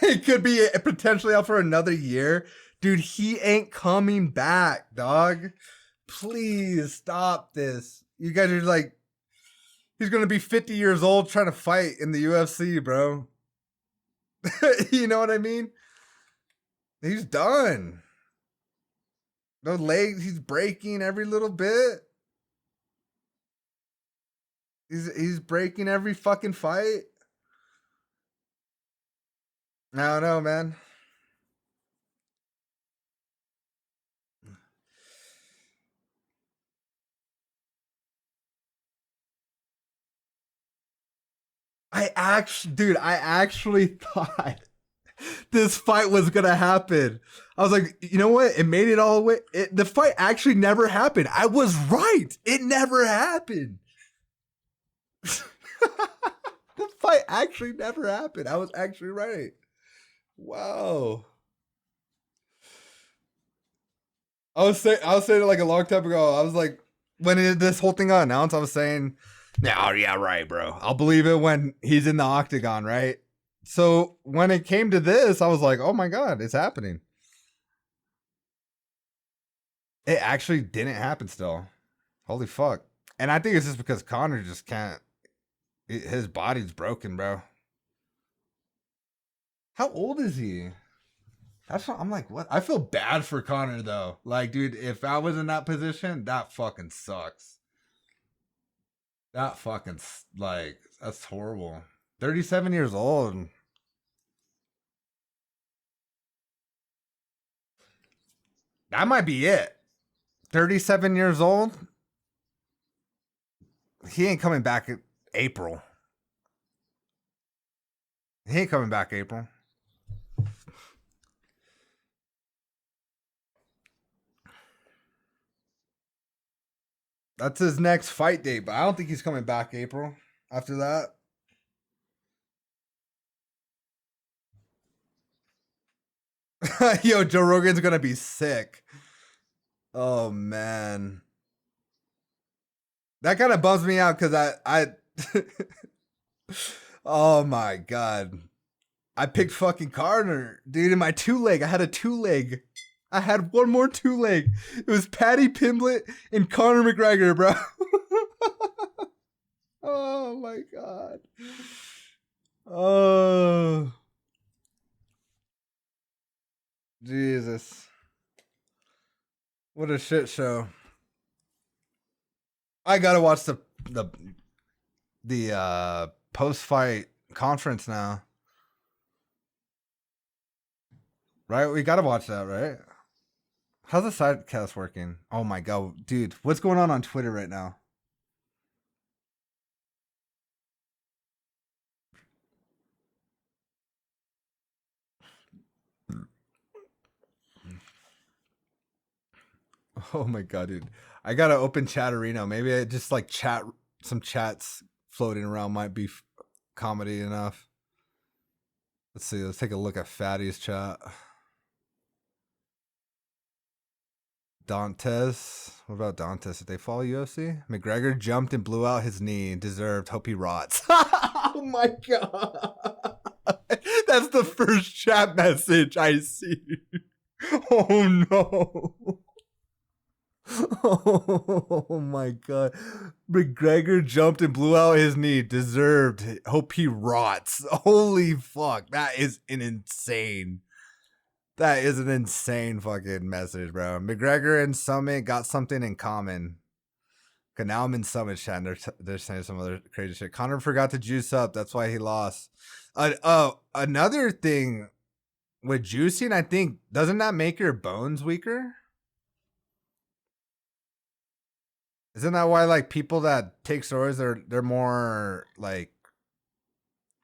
It could be potentially out for another year. Dude, he ain't coming back, dog. Please stop this. You guys are like, he's going to be 50 years old trying to fight in the UFC, bro. You know what I mean? He's done. Those legs, he's breaking every little bit. He's breaking every fucking fight. I don't know, man. I actually thought this fight was gonna happen. I was like, you know what? It made it all the way. The fight actually never happened. I was right. It never happened. The fight actually never happened. I was actually right. Wow. I was saying it like a long time ago. I was like, when this whole thing got announced, I was saying, yeah, right, bro. I'll believe it when he's in the octagon, right? So when it came to this, I was like, oh my God, it's happening. It actually didn't happen still. Holy fuck. And I think it's just because Connor just can't. His body's broken, bro. How old is he? That's what I'm like, what? I feel bad for Connor, though. Like, dude, if I was in that position, that fucking sucks. That fucking, like, that's horrible. 37 years old. That might be it. 37 years old. He ain't coming back in April. He ain't coming back April. That's his next fight date, but I don't think he's coming back April after that. Yo, Joe Rogan's gonna be sick. Oh man. That kind of bums me out because I oh my God. I picked fucking Connor. Dude, in my 2-leg. I had a 2-leg. I had one more 2-leg. It was Paddy Pimblett and Conor McGregor, bro. Oh my God. Oh. Jesus. What a shit show. I gotta watch the post-fight conference now. Right? We gotta watch that, right? How's the sidecast working? Oh my God. Dude, what's going on Twitter right now? Oh my God, dude. I gotta open Chatterino. Maybe I just like chat some chats floating around might be comedy enough. Let's see. Let's take a look at Fatty's chat. Dantes. What about Dantes? Did they follow UFC? McGregor jumped and blew out his knee. Deserved. Hope he rots. Oh my God. That's the first chat message I see. Oh no. Oh my God. McGregor jumped and blew out his knee. Deserved. Hope he rots. Holy fuck. That is an insane. That is an insane fucking message, bro. McGregor and Summit got something in common. Okay, now I'm in Summit chat and they're saying some other crazy shit. Connor forgot to juice up. That's why he lost. Another thing with juicing, I think, doesn't that make your bones weaker? Isn't that why like people that take steroids they're more like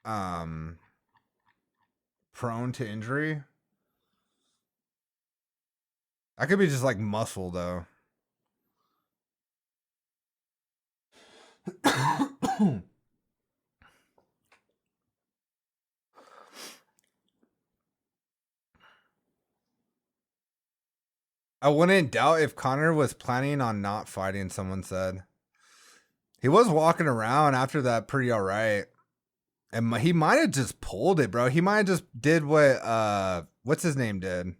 prone to injury? I could be just like muscle though. I wouldn't doubt if Connor was planning on not fighting, someone said. He was walking around after that pretty alright. And he might have just pulled it, bro. He might have just did what what's his name did?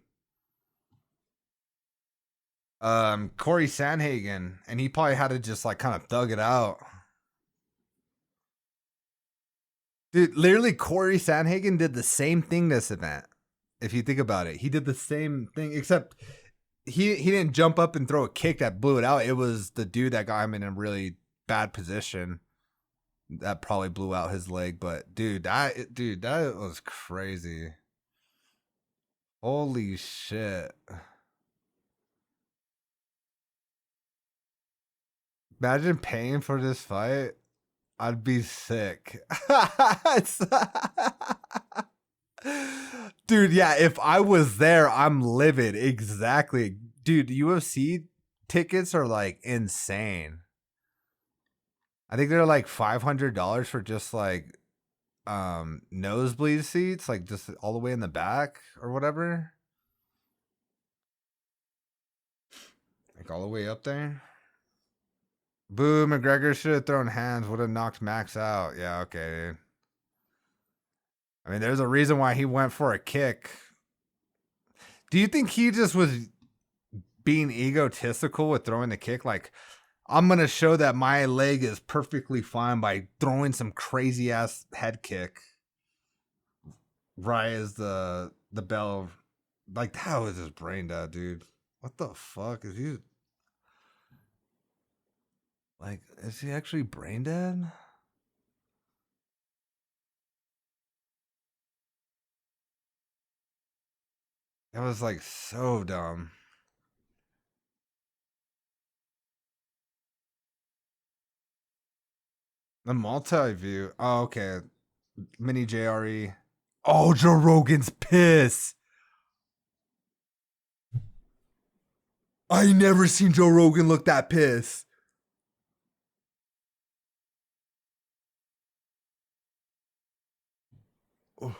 Corey Sanhagen, and he probably had to just like kind of thug it out. Dude, literally Corey Sanhagen did the same thing this event. If you think about it, he did the same thing, except he didn't jump up and throw a kick that blew it out. It was the dude that got him in a really bad position that probably blew out his leg. But dude, that was crazy. Holy shit. Imagine paying for this fight. I'd be sick. Dude, yeah, if I was there, I'm livid. Exactly. Dude, UFC tickets are like insane. I think they're like $500 for just like nosebleed seats, like just all the way in the back or whatever. Like all the way up there. Boo, McGregor should have thrown hands, would have knocked Max out. Yeah, okay. I mean, there's a reason why he went for a kick. Do you think he just was being egotistical with throwing the kick? Like, I'm going to show that my leg is perfectly fine by throwing some crazy ass head kick. Right as the bell. Like, that was just brain dead, dude. What the fuck is he? Like, is he actually brain dead? That was like so dumb. The multi-view. Oh, okay. Mini JRE. Oh, Joe Rogan's pissed. I never seen Joe Rogan look that pissed. Oh.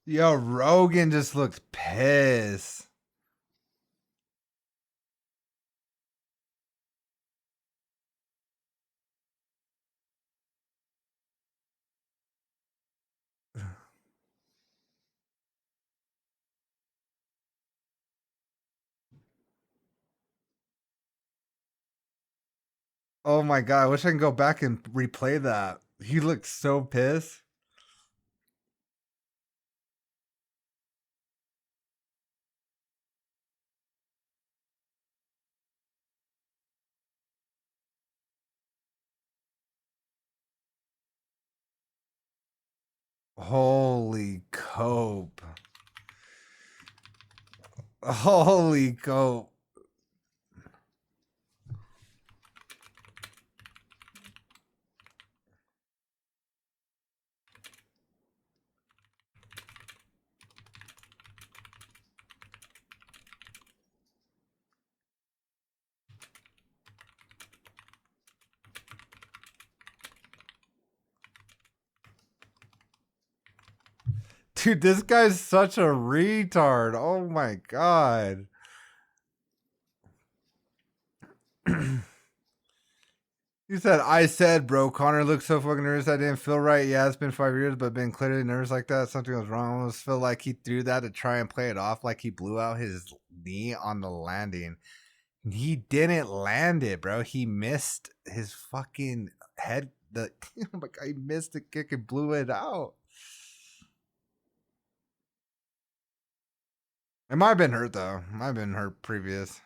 Yo, Rogan just looks pissed. Oh my god, I wish I can go back and replay that. He looked so pissed. Holy cope. Holy cope. Dude, this guy's such a retard. Oh my god. You said, I said, bro, Connor looks so fucking nervous. I didn't feel right. Yeah, it's been 5 years, but been clearly nervous like that. Something was wrong. I almost feel like he threw that to try and play it off like he blew out his knee on the landing. He didn't land it, bro. He missed his fucking head. Oh my god, he missed the kick and blew it out. It might have been hurt, though. Might have been hurt previous.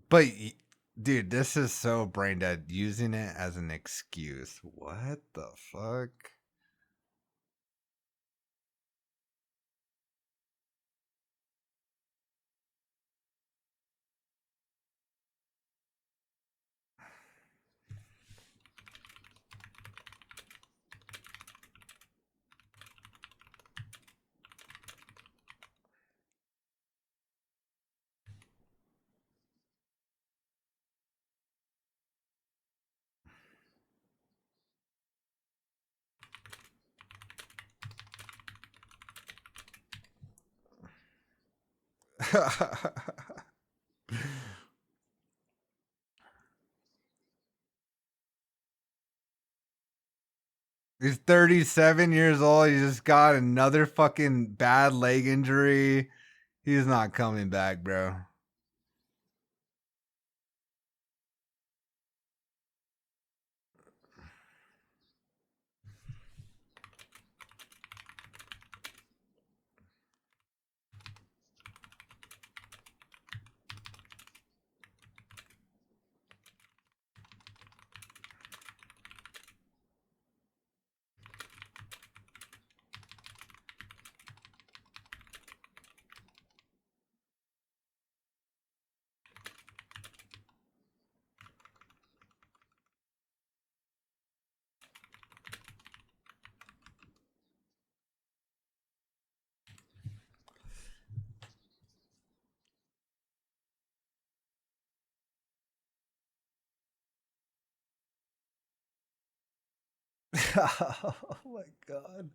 But dude, this is so brain dead. Using it as an excuse. What the fuck? He's 37 years old. He just got another fucking bad leg injury. He's not coming back, bro. Oh my god.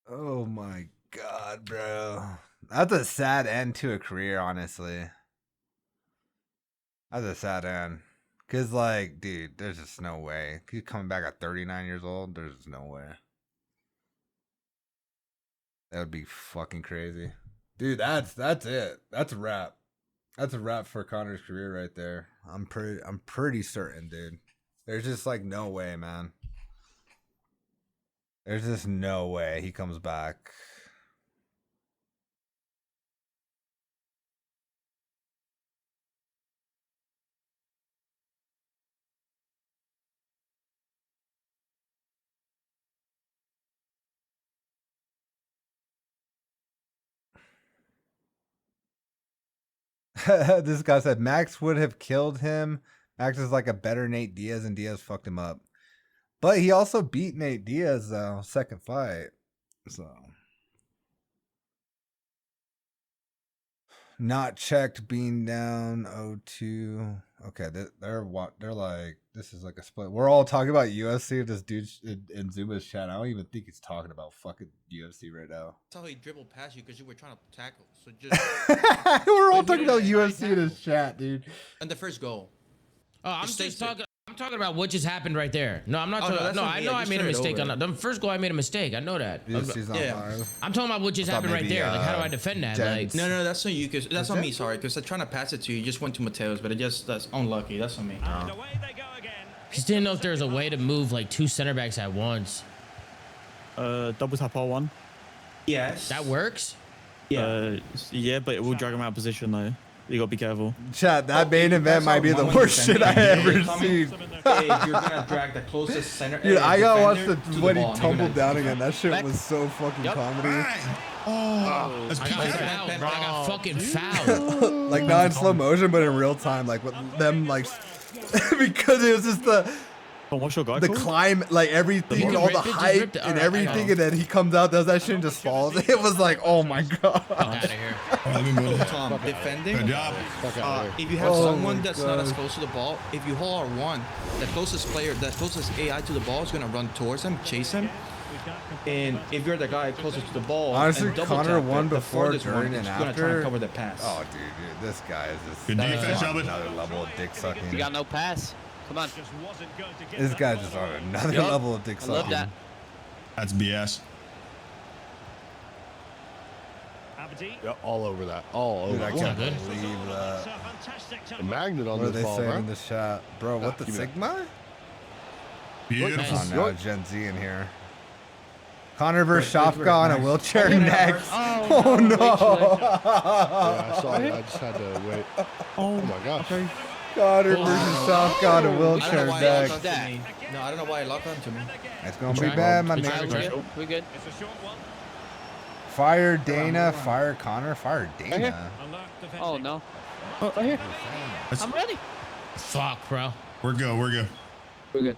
Oh my god, bro. That's a sad end to a career, honestly. That's a sad end. Cause like, dude, there's just no way. He's coming back at 39 years old. There's just no way. That would be fucking crazy. Dude, that's it. That's a wrap. That's a wrap for Conor's career right there. I'm pretty certain, dude. There's just like no way, man. There's just no way he comes back. This guy said Max would have killed him. Max is like a better Nate Diaz, and Diaz fucked him up. But he also beat Nate Diaz though, second fight. So not checked, being down 0-2. Okay, they're like, this is like a split. We're all talking about UFC. This dude in Zuma's chat, I don't even think he's talking about fucking UFC right now. That's how he dribbled past you because you were trying to tackle. So just we're all talking about UFC in his chat, dude. and the first goal. Oh, I'm just talking. I'm talking about what just happened right there. No, I'm not talking. no, No, I know I made a mistake on that. The first goal, I made a mistake. I know that. I'm talking about what just happened right there. Like, how do I defend that? Like, No, that's on you. Cause that's on me. Sorry, because I'm trying to pass it to you. You just went to Mateo's, but that's unlucky. That's on me. just didn't know if there was a way to move like two center backs at once. Double tap R1. Yes. That works. Yeah. Yeah, but it will drag him out of position though. You gotta be careful. Chat, that main event might be the worst shit I ever seen. Hey, you're gonna drag the closest center. Dude, I gotta watch when he tumbled down again. That shit was so fucking comedy. Oh, that's I got fouled, bro. I got fucking fouled. Like not in slow motion, but in real time. Like with them, like because it was just Oh, what's your guy the called? climb, like everything, all the hype and everything, and then he comes out, does that shit, and just falls. It was like, oh my god. Out of here. let me move. Tom, defending. Good job. If you have Oh someone my that's not as close to the ball, if you hold R1, the closest player, the closest AI to the ball is gonna run towards him, chase him. And if you're the guy closest to the ball, Honestly, and double Connor tap won it, the before, farthest one during, is and gonna try after. and cover the pass. Oh, dude, this guy is just Good defense, on Albert. another level of dick sucking. You got no pass. Come on. This guy's just on another level of dick I sucking. love that. That's BS. Yeah, all over that. All Dude, over. I that. can't good. believe that. The magnet on What are this they ball, saying bro. in the chat? Bro, what the give me that. Sigma? Beautiful. Oh, now Gen Z in here. Connor versus Shopka on a wheelchair next. Oh no! Yeah, I saw it. I just had to wait. Oh my gosh. Connor versus Shopka on a I don't wheelchair know why it next. locked onto me. No, I don't know why it locked onto me. It's gonna be bad, my We nigga. good. We good. Fire Dana, fire Connor, fire Dana. Oh no. Oh, right here. I'm ready. Fuck, bro. We're good. We're good. We're good.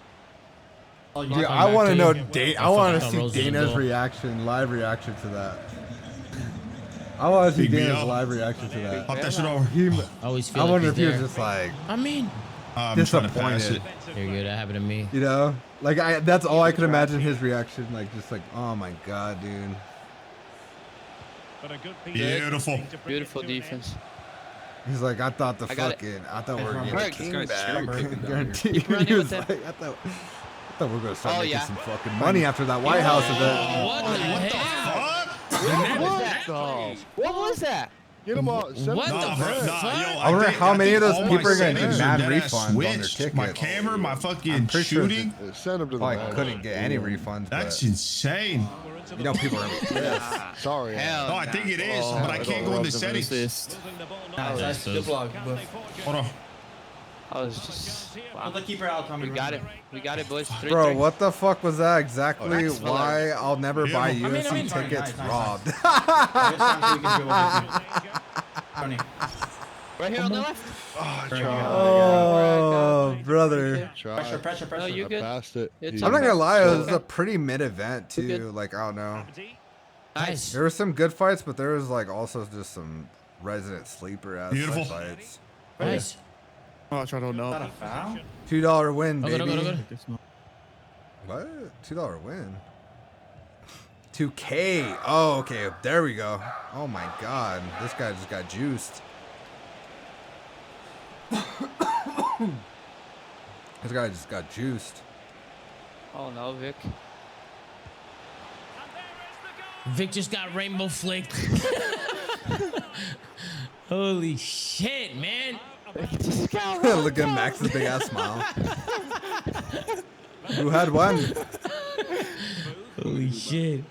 Dude, I want to know. I want to fucking see Rose is a Dana's goal. reaction, live reaction to that. I want to see Big Dana's BL. live reaction to that. Pop that shit over. He, I always feel I like wonder he's if he was there. just like I mean, I'm trying to pass disappointed. it. you're good. That happened to me. You know, like that's all I could imagine his reaction. Like just like, oh my god, dude. Beautiful. Beautiful defense. He's like, I thought we were getting Berg, king this back. guy's Guaranteed. Keep running He was with like, I thought we were gonna start Oh, making yeah. some fucking money after that White House event. What the hell? What was that? Get him all. Send What him the all fuck? back. I wonder how many of those people are gonna get mad refunds on their tickets. My tickets. camera, my fucking I'm pretty sure shooting. Send him to the Probably bag. couldn't get any refunds. That's But insane. you know, people are gonna be pissed. Sorry. Hell No, I think it is, but I can't go in the settings. That's the vlog. Hold on. I was just. I'll keep her out. We got it. We got it, boys. 3-3. Bro, what the fuck was that exactly? That's Why I'll never buy Yeah. UFC tickets Nice. robbed. Right here on the left. Oh, brother. Try. Pressure. No, you I good? passed it. It's I'm not gonna lie, it was Okay. a pretty mid event We're too. good. Like, I don't know. Nice. There were some good fights, but there was like also just some resident sleeper ass Beautiful. fights. Nice. Oh, I tried to hold Is that a up. foul? $2 win, Oh, baby. good, good, good. What? $2 win. 2K. Oh, okay. There we go. Oh my god. This guy just got juiced. This guy just got juiced. Oh no, Vic. Vic just got rainbow flicked. Holy shit, man. Look at Max's big ass smile. Who had one? Holy shit.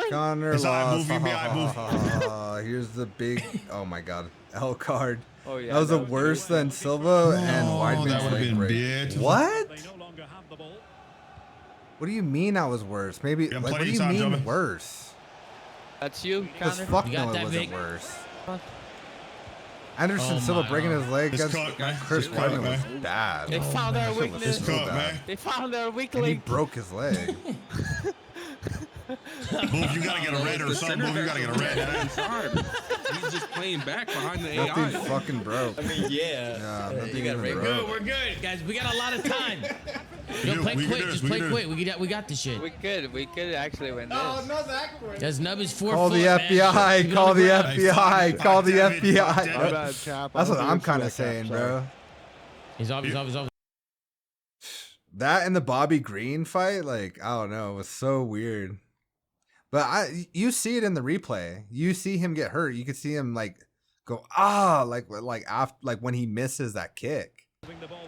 Connor It's all right, lost. move, eye move. Here's the big. Oh my god. L card. Oh yeah. That was a worse than Silva and Oh, Weidman's that would've leg been break. beautiful. What? What do you mean that was worse? Maybe. Yeah, Like, what do plenty you of time, mean gentlemen. worse? That's you, Because Connor. fuck You no, got it that, wasn't Vic? worse. Huh? Anderson Oh Silva my breaking God. his leg It's against cooked, man. Chris It's cooked, Weidman was man. bad. They found our That shit was weakness. It's so cooked, bad. man. They found our weak And he link. broke his leg. Boof, you gotta get a red or something. Boof, you gotta get a red. It's hard. He's just playing back behind the Nothing AI. fucking broke. I mean, yeah. Yeah, nothing you gotta even rate broke. Good, we're good, guys. We got a lot of time. Yo, do. play We can quick. do this. Just We play can do quick. We got this shit. We could actually win this. That's Nub is 4 Call foot, the man. FBI. Keep it Call on the ground. FBI. Call the Fuck David, fuck FBI. David. My bad, Cap. That's what I I'm don't kind do of that, Cap, saying, sorry. bro. He's off. He's off. He's off. That and the Bobby Green fight, like, I don't know, it was so weird. But you see it in the replay. You see him get hurt. You could see him like go like when he misses that kick.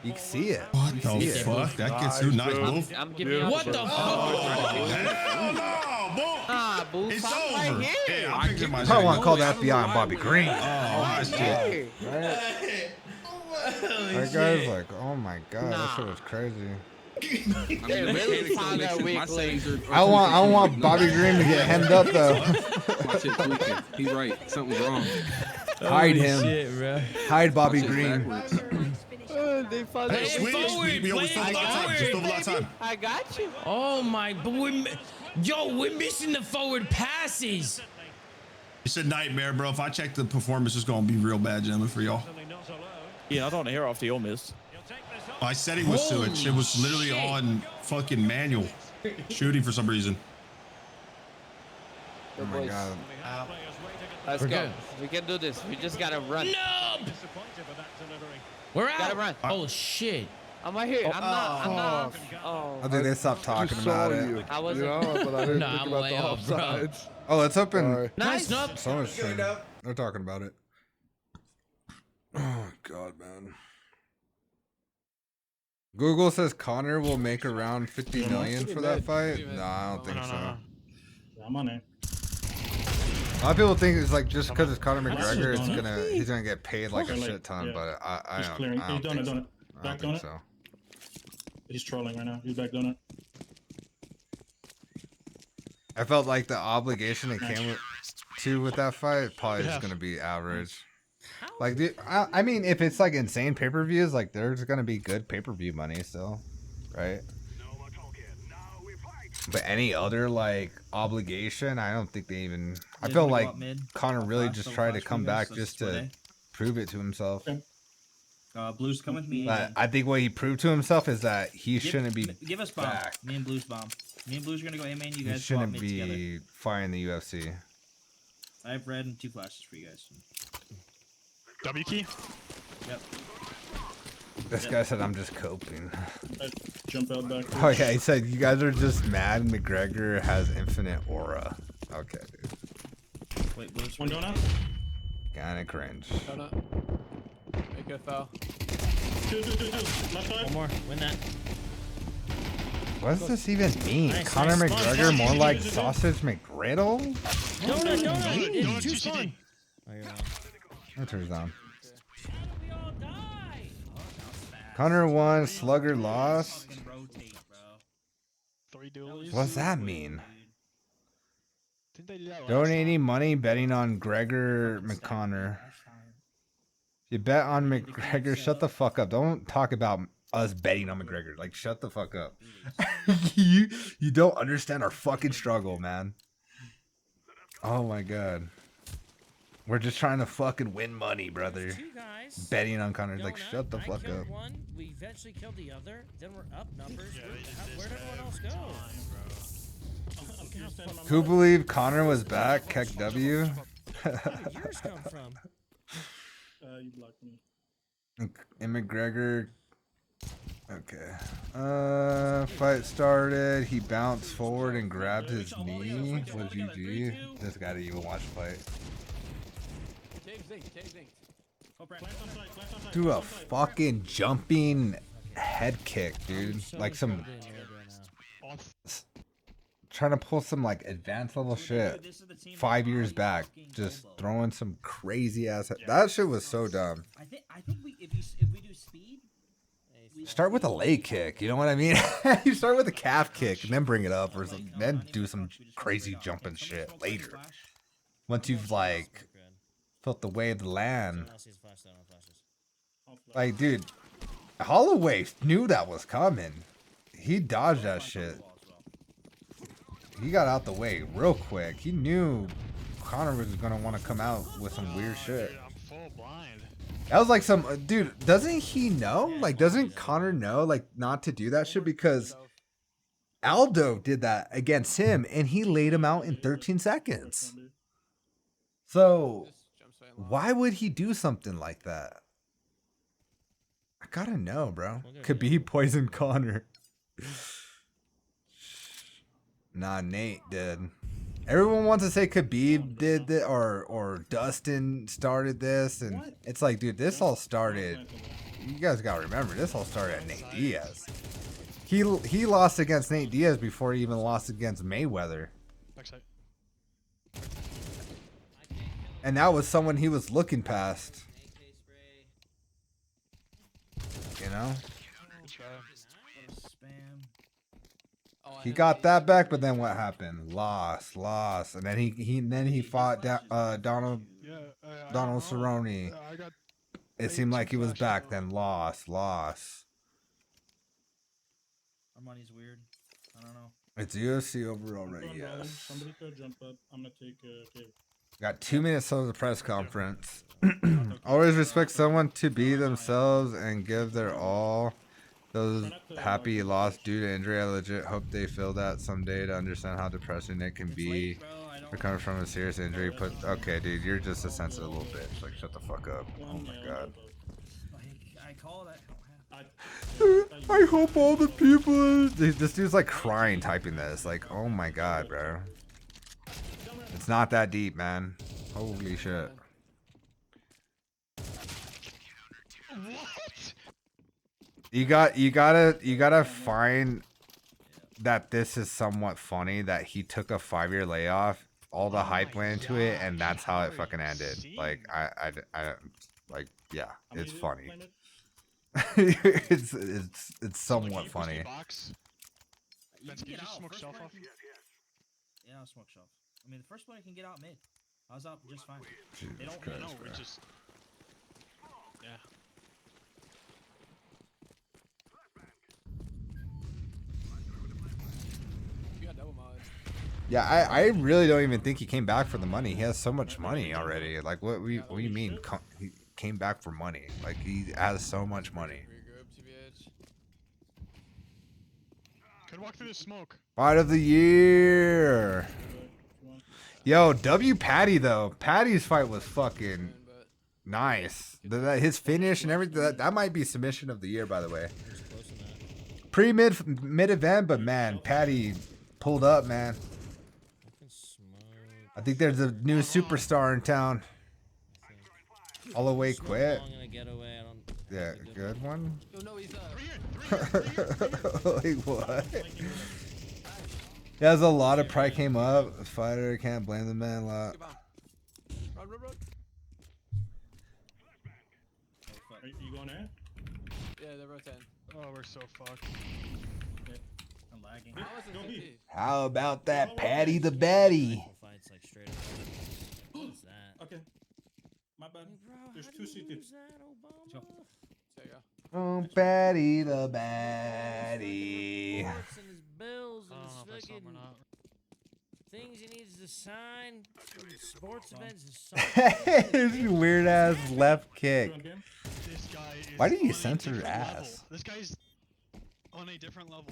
You can see it. What You the see it. fuck? That gets through nice, Boof. I'm giving you What the fuck? Hell no, Boof. Ah, boo. It's I'm over. right here. Yeah, I'm picking my I probably want to call the I don't know FBI on why Bobby we're- Green. Oh, nice shit. That guy's like, oh my god, that shit was crazy. They really found our weak link. I want Bobby Green to get hemmed up though. My shit's leaking. He's right. Something's wrong. Hide him. Shit, bro. Hide Bobby My shit's Green. backwards. They found our Hey, weak Switch. forward, We play still have a lot of time. forward. Still have a lot of time. I got you. Oh my! But we're missing the forward passes. It's a nightmare, bro. If I check the performance, it's gonna be real bad, gentlemen, for y'all. Yeah, I don't want to hear after your miss. My setting was switched. It was literally shit. on fucking manual shooting for some reason. Oh my god. Let's We're go. good. We can do this. We just gotta run. No! We're out. Gotta run. Oh shit! I'm right here. I'm not. Oh. I think they stopped talking Just about saw it. you. I wasn't- You know, but I didn't Nah, think I'm about way the off, bro. offsides. Oh, it's up in Sorry. Nice, Nub. so much stream. They're talking about it. Oh god, man. Google says Connor will make around 50 million for that fight. No, I don't think so. I'm on it. A lot of people think it's like just because it's Conor McGregor, he's gonna get paid like a Okay, shit ton, yeah. but I He's don't, clearing. I don't He's doing think it, so. doing it. I don't Back doing think it. so. He's trolling right now. He's back doing it. I felt like the obligation it came to with that fight probably just gonna be average. Like, I mean, if it's like insane pay-per-views, like there's gonna be good pay-per-view money still, right? But any other like obligation, I don't think they even. I feel like Connor really just tried to come back just to prove it to himself. Blues, come with me. But I think what he proved to himself is that he shouldn't be. Give us bomb. back. Me and Blues bomb. Me and Blues are gonna go A main. You He guys shouldn't swap mid together. be fighting the UFC. I have red and 2 flashes for you guys. W key. Yep. This guy said I'm just coping. I jump out back. Oh yeah, he said you guys are just mad McGregor has infinite aura. Okay, dude. Wait, Blues. One going up. Kinda cringe. Make it foul. Two. Left side. One more. Win that. What does this even mean? Nice, Conor nice. McGregor more Spawn. like sausage McGriddle? Donut. Too spawn. Oh, you're wrong. That turns down. Conor won, Slugger lost. Fucking rotate, bro. 3 duels. What's that mean? Didn't they do that last Donating money, betting on Gregor McConnor. You bet on McGregor, shut the fuck up. Don't talk about us betting on McGregor. Like, shut the fuck up. you don't understand our fucking struggle, man. Oh my god. We're just trying to fucking win money, brother. Betting on Conor. Like, shut the fuck up. One, we eventually killed the other. Then we're up numbers. Where'd everyone else go? Who believed Conor was back? Keck W. Where did yours come from? You blocked me. And McGregor. Okay. Fight started. He bounced forward and grabbed his knee. Was GG. This guy didn't even watch the fight. Do a fucking jumping head kick, dude. Like some. Trying to pull some like advanced level shit 5 years back, just throwing some crazy ass. That shit was so dumb. I think if we do speed, start with a leg kick. You know what I mean? You start with a calf kick and then bring it up, or then do some crazy jumping shit later. Once you've like felt the way of the land. Like, dude, Holloway knew that was coming. He dodged that shit. He got out the way real quick. He knew Conor was gonna want to come out with some weird shit. I'm full blind. That was like some dude. Doesn't he know? Like, doesn't Conor know like not to do that shit? Because Aldo did that against him, and he laid him out in 13 seconds. So why would he do something like that? I gotta know, bro. Khabib poisoned Conor. Nah, Nate did. Everyone wants to say Khabib did it or Dustin started this, and it's like, dude, this all started. You guys gotta remember, this all started at Nate Diaz. He lost against Nate Diaz before he even lost against Mayweather. And that was someone he was looking past. You know? He got that back, but then what happened? Lost, and then he fought Donald Cerrone. It seemed like he was back, then lost. Our money's weird. I don't know. It's UFC over already, yes. Somebody could jump up. I'm gonna take cave. Got 2 minutes till the press conference. Always respect someone to be themselves and give their all. Those happy lost due to injury, I legit hope they feel that someday to understand how depressing it can be. Recovering from a serious injury, okay, dude, you're just a sensitive little bitch. Like, shut the fuck up. Oh my god. I call that. I hope all the people. This dude's like crying typing this. Like, oh my god, bro. It's not that deep, man. Holy shit. You gotta find that this is somewhat funny that he took a 5-year layoff, all the hype went into it, and that's how it fucking ended. Like I like, yeah, it's funny. it's somewhat funny. You can get out. Yeah, I'll smoke shelf. I mean, the first one I can get out mid. I was out just fine. They don't Christ, know. bro. Just yeah. Yeah, I really don't even think he came back for the money. He has so much money already. Like, what do you mean he came back for money? Like, he has so much money. Could walk through the smoke. Fight of the year. Yo, W Patty though. Patty's fight was fucking nice. His finish and everything. That might be submission of the year, by the way. Pre mid event, but man, Patty pulled up, man. I think there's a new superstar in town. Holloway quit. Yeah, good one. Like what? Yeah, there's a lot of pride came up. Fighter, can't blame the man a lot. Are you going there? Yeah, they're rotating. Oh, we're so fucked. I'm lagging. Go B. How about that Patty the Batty? Okay. My bad. There's two CT. Go. There you go. Oh, Patty the Batty. Things he needs to sign for sports events. His weird ass left kick. This guy is Why did you on a censor your different ass? level. This guy's on a different level.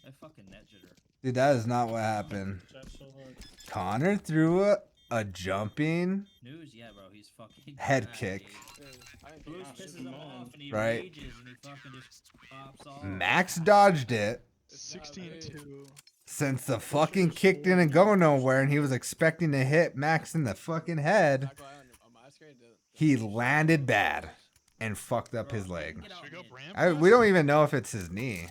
That fucking net jitter. Dude, that is not what happened. That's so hard. Connor threw a jumping News, yeah, bro. He's fucking head mad, kick. dude. Blues pisses him off and he Right. rages and he fucking just pops off. Max dodged it 16-2. since the fucking kick didn't go nowhere and he was expecting to hit Max in the fucking head. He landed bad and fucked up his leg. Should we go ramp? We don't even know if it's his knee.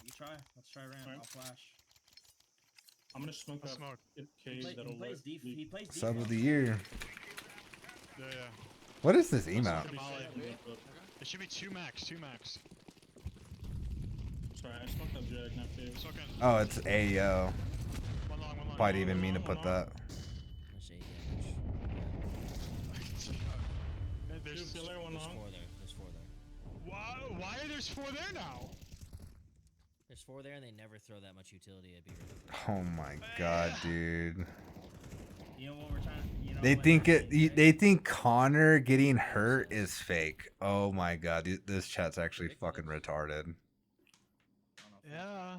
You try. Let's try ramp. I'll flash. I'm gonna smoke up. He plays deep. He plays deep. Sub of the year. Yeah, yeah. What is this emote? It should be 2 max. Sorry, I smoked up Jag, not Dave. Oh, it's Ayo. One long. Why didn't even mean to put that? There's two filler, one long. There's four there. Why are there 4 there now? There's 4 there, and they never throw that much utility at B. Oh my god, dude. You know what we're trying to, you know, They what think we're trying to they think Connor getting hurt is fake. Oh my god, this chat's actually fucking retarded. Yeah.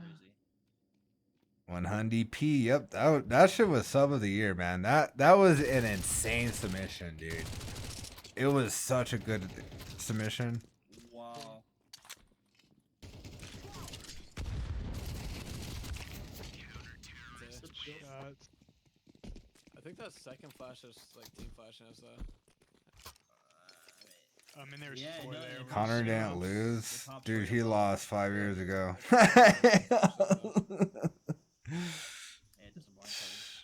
100p. Yep, that shit was sub of the year, man. That was an insane submission, dude. It was such a good submission. Wow. I think that second flash is like team flashing us though. I mean, there's Yeah, 4 no, there. it Connor didn't lose. Dude, he lost 5 years ago. Yeah, just a blind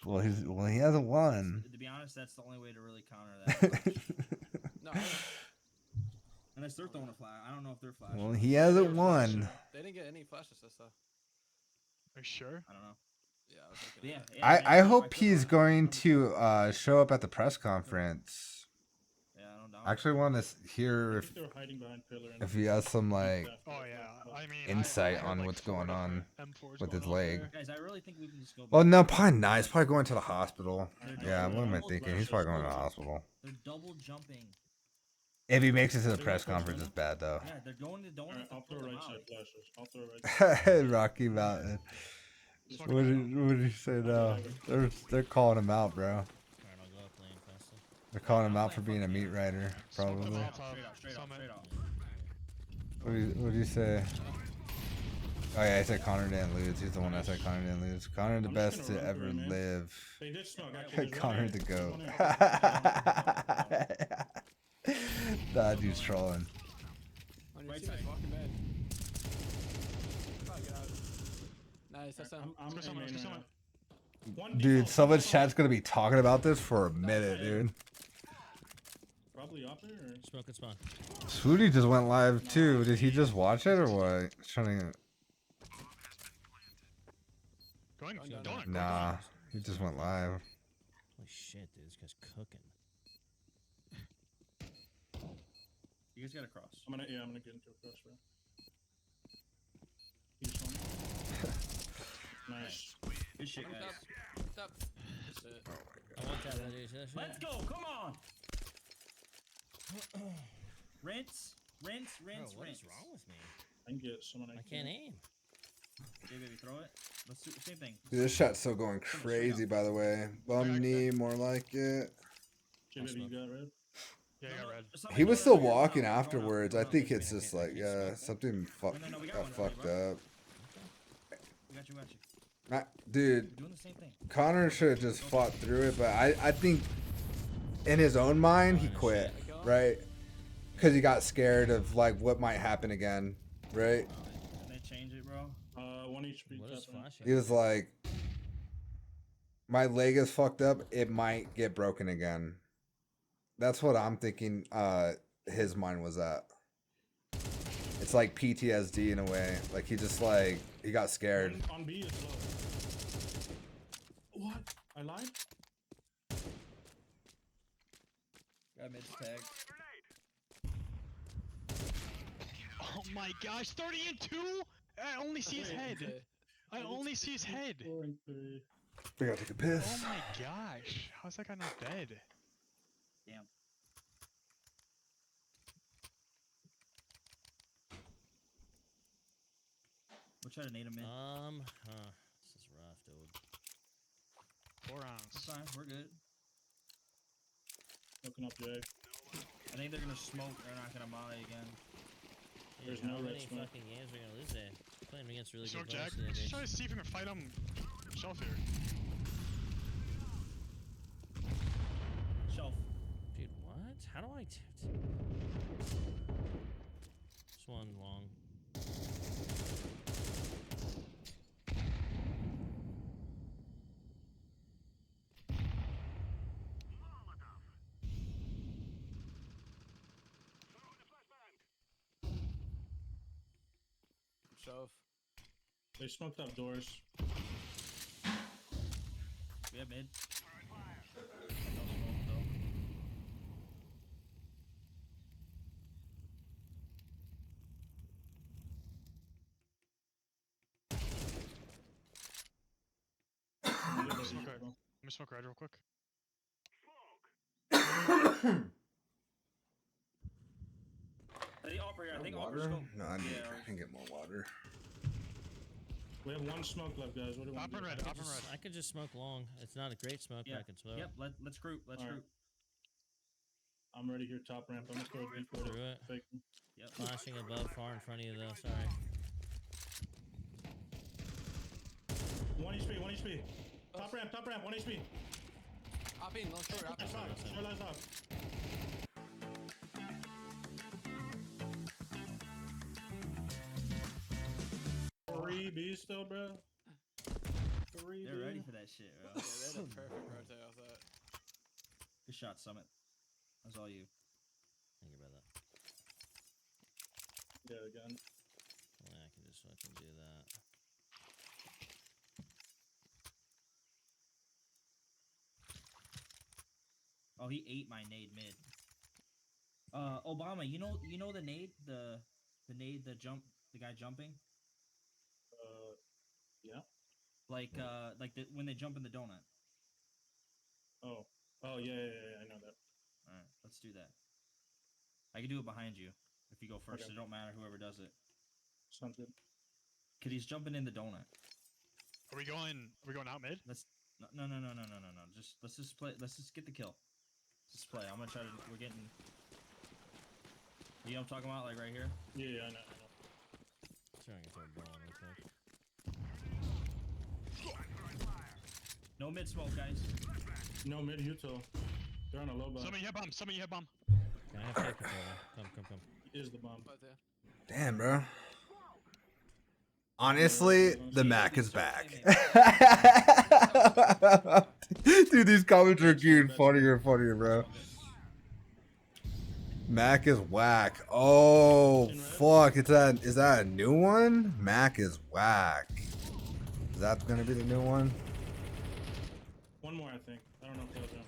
cover. well, he hasn't won. To be honest, that's the only way to really counter that. No, Unless they're throwing a flash. I don't know if they're flashing. Well, he hasn't won. they didn't get any flash assists though. Are you sure? I don't know. Yeah, I was looking at Yeah, it. I hope he's going to show up at the press conference. Yeah, I don't know. I actually want to hear They were hiding behind pillar. if he has some like Oh yeah, I mean insight I on had, what's like, 4 going on M4s with going his on leg. there. Guys, I really think we can just go. Well, no, probably not. He's probably going to the hospital. They're Yeah, double- what am I double thinking? He's probably going to the hospital. They're double jumping. If he makes it to the press conference, it's bad though. Yeah, they're going to don't Alright, have I'll to throw put them right out. side flashes. I'll throw right side. Rocky Mountain. What did you say now? They're calling him out, bro. Alright, I'll go up lane faster. They're calling him out for being a meat writer, probably. Straight off, straight off, straight off. What did you say? Oh yeah, I said Connor didn't lose. He's the one that said Connor didn't lose. Connor the I'm just best gonna to run ever through it, man. live. They did smoke. Actually, there's Connor one the there. goat. There's one there. That dude's trolling. On your Right team is side. walking bad. Oh, get out. Nice, that's him. I'm Let's go in someone, main let's go right now. One Dude, default, so one much default. chat's gonna be talking about this for a minute, dude. Probably upper or Smoke and spawn. Swooty just went live too. Did he just watch it or what? Trying to. going. Going down. Don't. Nah, he just went live. Holy shit, dude, this guy's cooking. You guys gotta cross. I'm gonna get into a cross, bro. He's one. Nice. Good shit, guys. Stop. That's it. I want that, dude. See that shit? Let's go. Come on. Rinse, rinse, Bro, rinse, what rinse. is wrong with me? I can get someone. I can't aim. Hey, baby, throw it. Let's do the same thing. Dude, this shot's still going crazy, by the way. Bum knee, more like it. Jay, baby, you got red? Yeah, I got red. He was still walking afterwards. I think it's just like, something got fucked up. We got you. Dude, Doing the same thing. Connor should have just fought through it, but I think in his own mind he quit, right? Because he got scared of like what might happen again, right? Can they change it, bro? 1 HP. What is flashing? He was like, my leg is fucked up. It might get broken again. That's what I'm thinking. His mind was at. It's like PTSD in a way. Like he just like he got scared. On B is low. What? I lied? Got mid tag. Oh my gosh, 30 and 2? I only see his head. I only see his head. 4 and 3. We gotta take a piss. Oh my gosh. How's that guy not dead? Damn. We'll try to nade him in. This is rough, dude. 4 rounds. It's fine, we're good. Looking up Jay. I think they're gonna smoke. They're not gonna molly again. There's How no red many smoke. fucking games are we gonna lose there? Playing against really Smoke good Jack. players today, Just dude. try to see if we can fight him shelf here. Shelf. Dude, what? How do I? Just one long. Shove. They smoked up doors. We have mid. Let me smoke red real quick. I think Water? No, I can get more water. We have 1 smoke left, guys. What do you want? Up and red, up and red. I could just smoke long. It's not a great smoke, but I can smoke. Yep. Let's group. Let's All right. group. I'm ready here, top ramp. I'm just going to Through it. fake. Yep. Flashing above, far in front of you, though. Sorry. 1 HP, 1 HP. Top ramp, 1 HP. Hop in, don't show That's off. Show lights off. Three B still, bro. 3 They're ready for that shit, bro. Yeah, they had a perfect rotate off that. Good shot, Summit. That's all you. Thank you, brother. Yeah, again. Yeah, I can just fucking do that. Oh, he ate my nade mid. Obama, you know the nade, the nade, the guy jumping. Yeah. Like when they jump in the donut. Oh, yeah, I know that. All right, let's do that. I can do it behind you if you go first. Okay. It don't matter whoever does it. Sounds good. Cause he's jumping in the donut. Are we going out mid? No. Let's just play. Let's just get the kill. Let's play. I'm gonna try to. We're getting. You know what I'm talking about? Like right here. Yeah, I know. Sure, I can throw a ball real quick. No mid smoke, guys. No mid Uto. They're on a low bomb. Somebody hit bomb. Somebody hit bomb. Can I have take control? Come. Is the bomb. Right there. Damn, bro. Honestly, the Mac is back. Dude, these comments are getting funnier and funnier, bro. Mac is whack. Oh, fuck. Is that a new one? Mac is whack. Is that going to be the new one? One more, I think. I don't know if that was him.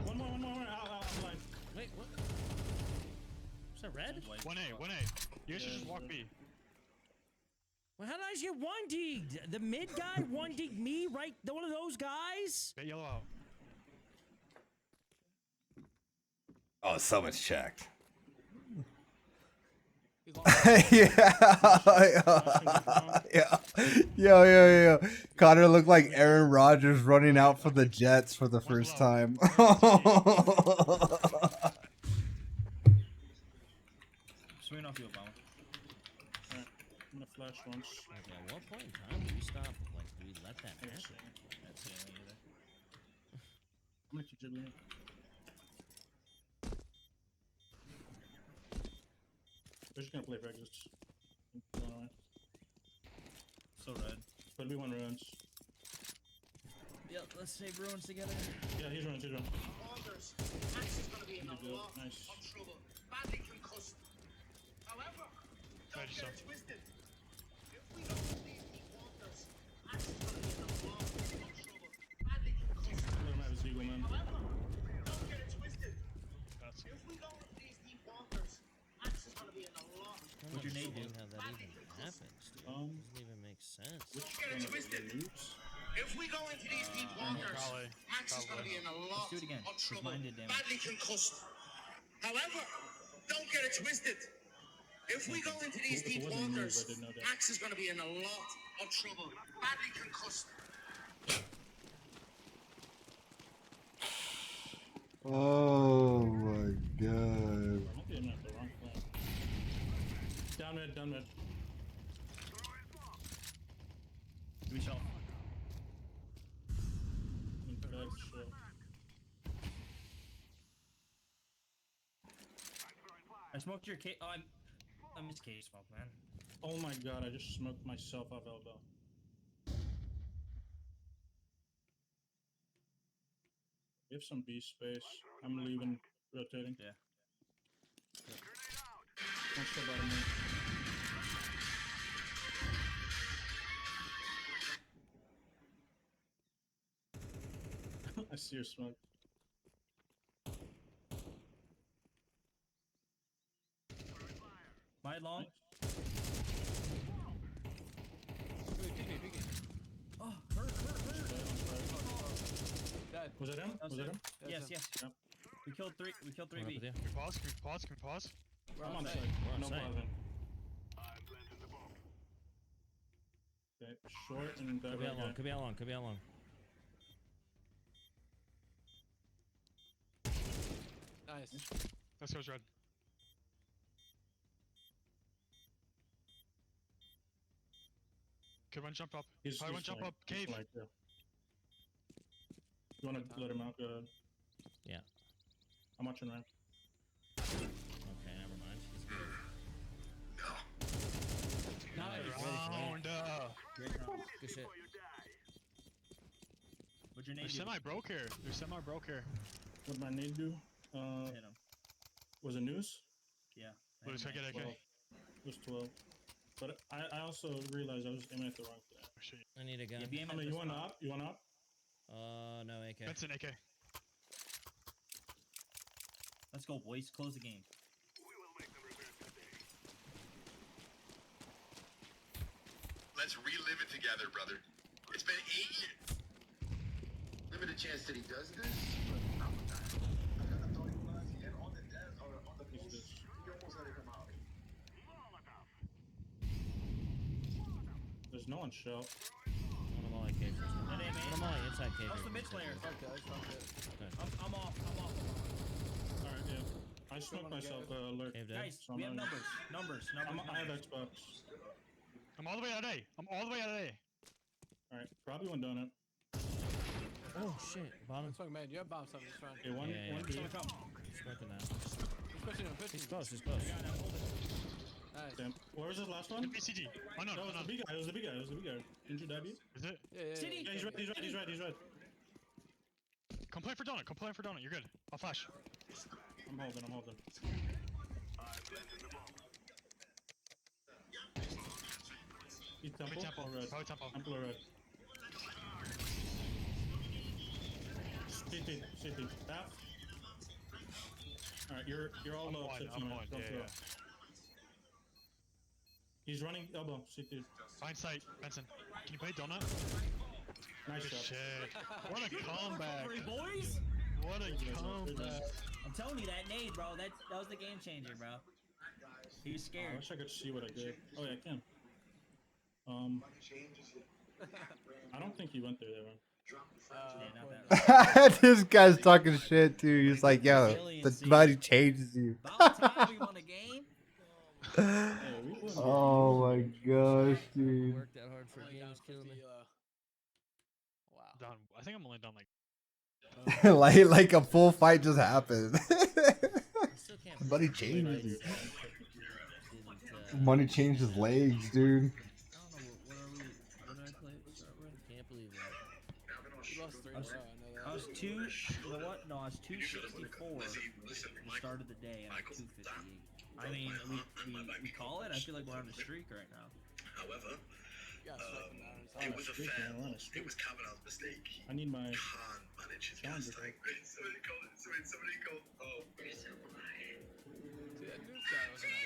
One more. Out, I'm blind. Wait, what? Is that red? 1A. You guys should just walk B. Well, how did I get one digged? The mid guy one digged me, right? One of those guys? Get yellow out. Oh, someone's checked. He's long. Yo. Connor looked like Aaron Rodgers running out for the Jets for the first time. Swing off you, Obama. Alright, I'm gonna flash once. Okay, at what point in time do we stop? Like, do we let that happen? That's the only either. I'm gonna keep dribbling it. We're just gonna play Grievxus. So red. But we want ruins. Yep, let's save ruins together. Yeah, he's ruins, he's ruins. Nice. Let him have his eagle, man. What'd your nade do? How that even happens, dude. Doesn't even make sense. If we go into these deep waters, Max is gonna be in a lot do it again. of trouble. Mine did damage. Badly concussed. However, don't get it twisted. If we go into these deep waters, Max is gonna be in a lot of trouble. Badly concussed. Oh my god. I might be in the wrong plan. Down mid, down mid. We shall. I smoked your cake. Oh, I missed cake smoke, man. Oh my god, I just smoked myself off elbow. We have some B space. I'm leaving, rotating. Yeah. Don't step out of me. I see your smoke. My long. Oh, hurt. Was that him? Was that him? Yes. Yep. We killed three B. Can we pause? I'm on site. site. We're on No site. pausing. Okay, short and Could be out long, could be out long, could be out long. Nice. Let's go, Red. Okay, one jump up. He's one jump up. Cave. Like, yeah. You wanna let him out? Go ahead. Yeah. I'm watching right. Okay, never mind. He's good. Round. Great round. Good shit. What'd your name They're do? semi-broke here. They're semi-broke here. What'd my nade do? Hit him. Was it news? Yeah. Let's try to get AK. 12. It was 12. But I also realized I was aiming at the wrong thing. Oh, shit. I need a gun. Yeah, be aiming I mean, at you this want spot. up? You want up? No AK. Benson AK. Let's go, boys. Close the game. Let's relive it together, brother. It's been 8 years. Limited chance that he does this, but I'm not. I thought he was and on the desk or on the post. He almost had to come out. There's no one shell. One of all AK first. That ain't me. One of all inside cave. How's the mid player? Okay. I'm off. Alright, yeah. I smoked myself alert. Cave dead. Guys, So we have I'm- numbers. I have Xbox. I'm all the way out of A. I'm all the way out of A. Alright, probably one donut. Oh shit. Bottom. Smoke, man. You have bomb something. Just run. Okay, one Yeah. B. Smoking that. Pushing him. He's close, he's close. Nice. Damn. Where was this last one? BCG. Oh, no, That was the big guy. It was the big guy. Didn't you dab you? Is it? Yeah. City. Yeah, he's red. Come play for donut. You're good. I'll flash. I'm holding. He's temple. Temple. Or red? Probably temple. Temple or red? CT. Half. Alright, you're all low. I'm one. Yeah. He's running elbow. CT. Find sight. Benson. Can you play donut? Nice Good shot. shit. What a comeback. Boys. What a comeback. I'm telling you that nade, bro. That was the game changer, bro. He's I scared. wish I could see what I did. Oh yeah, I can. I don't think he went there, Evan. This guy's talking shit too. He's like, yo, the body changes you. About time we won a game. Oh my gosh, dude. Work that hard for a game is killing me. Wow. Done. I think I'm only done like. like a full fight just happened. Buddy changes you. Money changes legs, dude. Can't believe that. I was two. You know what? No, I was 264. We started the day at 258. I mean, we call it. I feel like we're on the streak right now. However, it was a fair loss. It was Kavanaugh's mistake. I need my. Can't manage his gas tank. Somebody call. Oh. Dude, that news guy wasn't that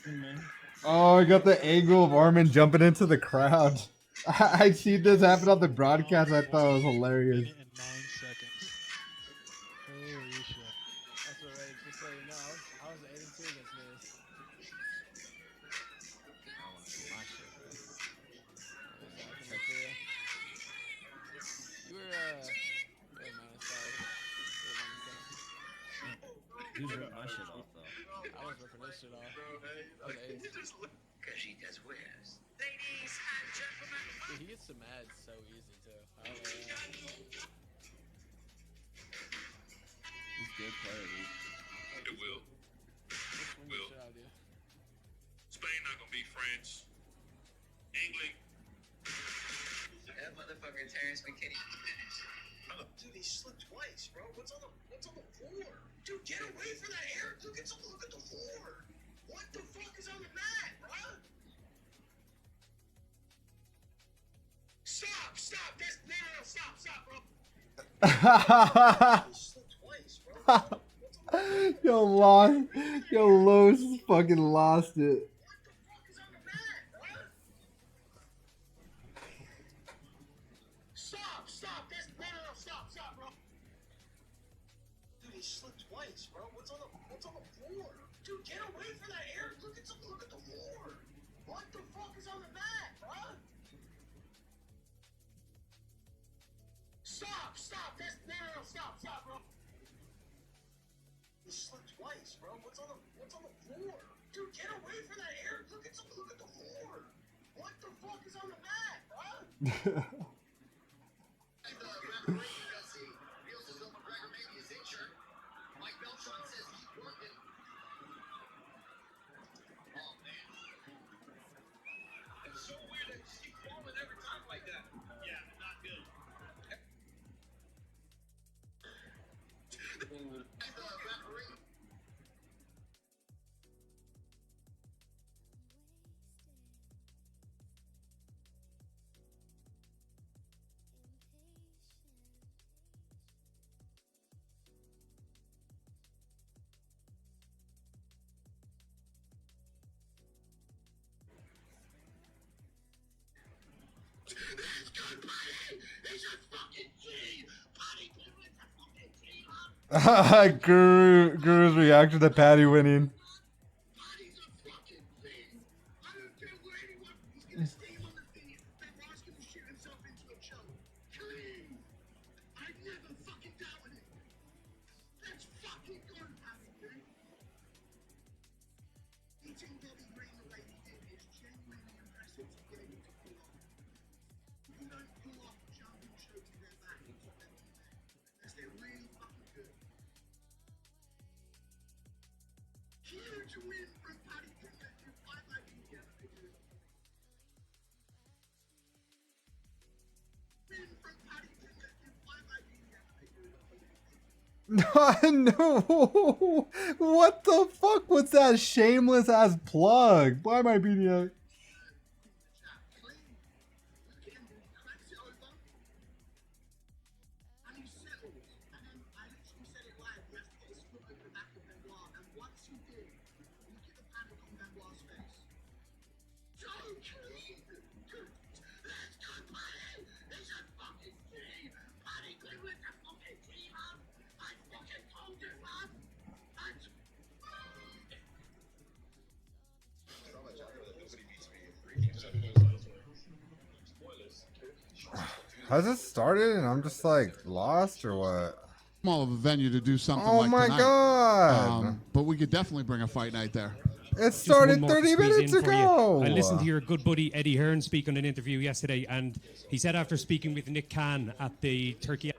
good. Man. Oh, I got the angle of Armin jumping into the crowd. I seen this happen on the broadcast. I thought it was hilarious. In 9 seconds. Holy shit. That's what Rage, just so you know, I was 82 against this. I want to see my shit, bro. You were -5. You ripped my shit off though. I was ripping this shit off. I was 8. Cajitas Wares. Dude, he gets so mad so easy too. I don't know. He's a good player, dude. It will. Will. Spain not gonna beat France. England. That motherfucker Terrence McKinney. Dude, he slipped twice, bro. What's on the floor? Dude, get away from that air. Look at the floor. What the fuck is on the mat, bro? Stop! That's no, stop, bro. He slipped twice, bro. Yo, Lowe's fucking lost it. What the fuck is on the mat, bro? Stop! That's no, stop, bro. Dude, he slipped twice, bro. What's on the floor? Dude, get away from that air. Look at the floor. What the fuck is on the mat, bro? Stop! That's no, stop, bro. He slipped twice, bro. What's on the floor? Dude, get away from that air. Look at the floor. What the fuck is on the mat, bro? It's so weird that she falling every time like that. Yeah, not good. Guru's reaction to Patty winning. Huge win from Patty Connected. I like you. Win from Patty Connected. No, what the fuck was that shameless ass plug? Why am I beating it? Has it started and I'm just like lost or what? Small of a venue to do something Oh like my tonight. God. But we could definitely bring a fight night there. It started 30 minutes ago. I listened to your good buddy Eddie Hearn speak on an interview yesterday, and he said after speaking with Nick Khan at the Turkey.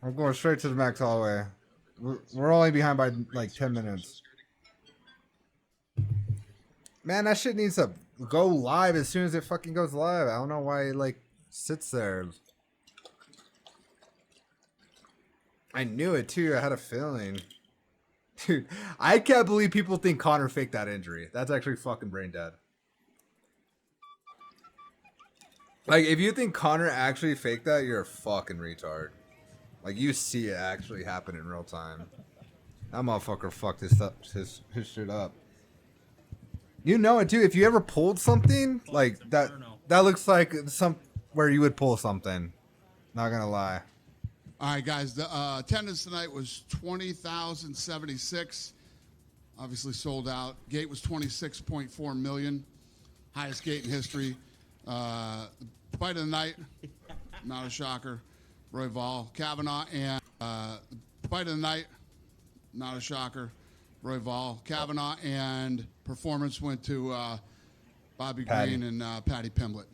I'm going straight to the Max Holloway. We're only behind by like 10 minutes. Man, that shit needs to go live as soon as it fucking goes live. I don't know why it like sits there. I knew it too. I had a feeling. Dude, I can't believe people think Connor faked that injury. That's actually fucking brain dead. Like, if you think Connor actually faked that, you're a fucking retard. Like, you see it actually happen in real time. That motherfucker fucked his shit up. You know it too. If you ever pulled something like that, that looks like where you would pull something. Not gonna lie. All right, guys. The attendance tonight was 20,076. Obviously sold out. Gate was 26.4 million. Highest gate in history. Fight of the night. Not a shocker. Royval, Kavanaugh, and fight of the night. Not a shocker. Royval, Kavanaugh, and performance went to Bobby Green and Patty Pimblett.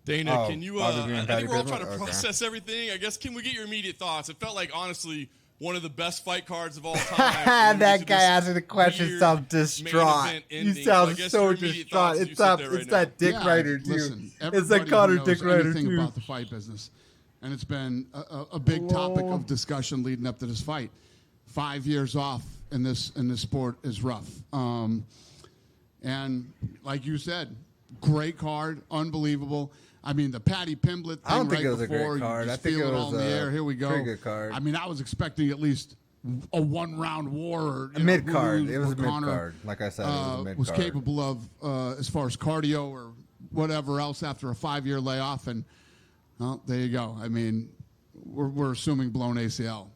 Dana, can you, I think we're all trying to process everything. I guess, can we get your immediate thoughts? It felt like, honestly, one of the best fight cards of all time. That guy asking the question sounds distraught. You sound so distraught. It's that Dick Ryder, too. Listen, it's that Connor Dick Ryder, too. About the fight business. And it's been a big topic of discussion leading up to this fight. 5 years off in this sport is rough. And like you said, great card, unbelievable. I mean, the Patty Pimblett thing I don't think right it was before, a great card. you I just think feel it it was all in the air. Here we go. Pretty good card. I mean, I was expecting at least a one-round war. Or, a mid-card. It was a Connor, mid-card. Like I said, it was a mid-card. Was capable of as far as cardio or whatever else after a 5-year layoff. And, well, there you go. I mean, we're assuming blown ACL.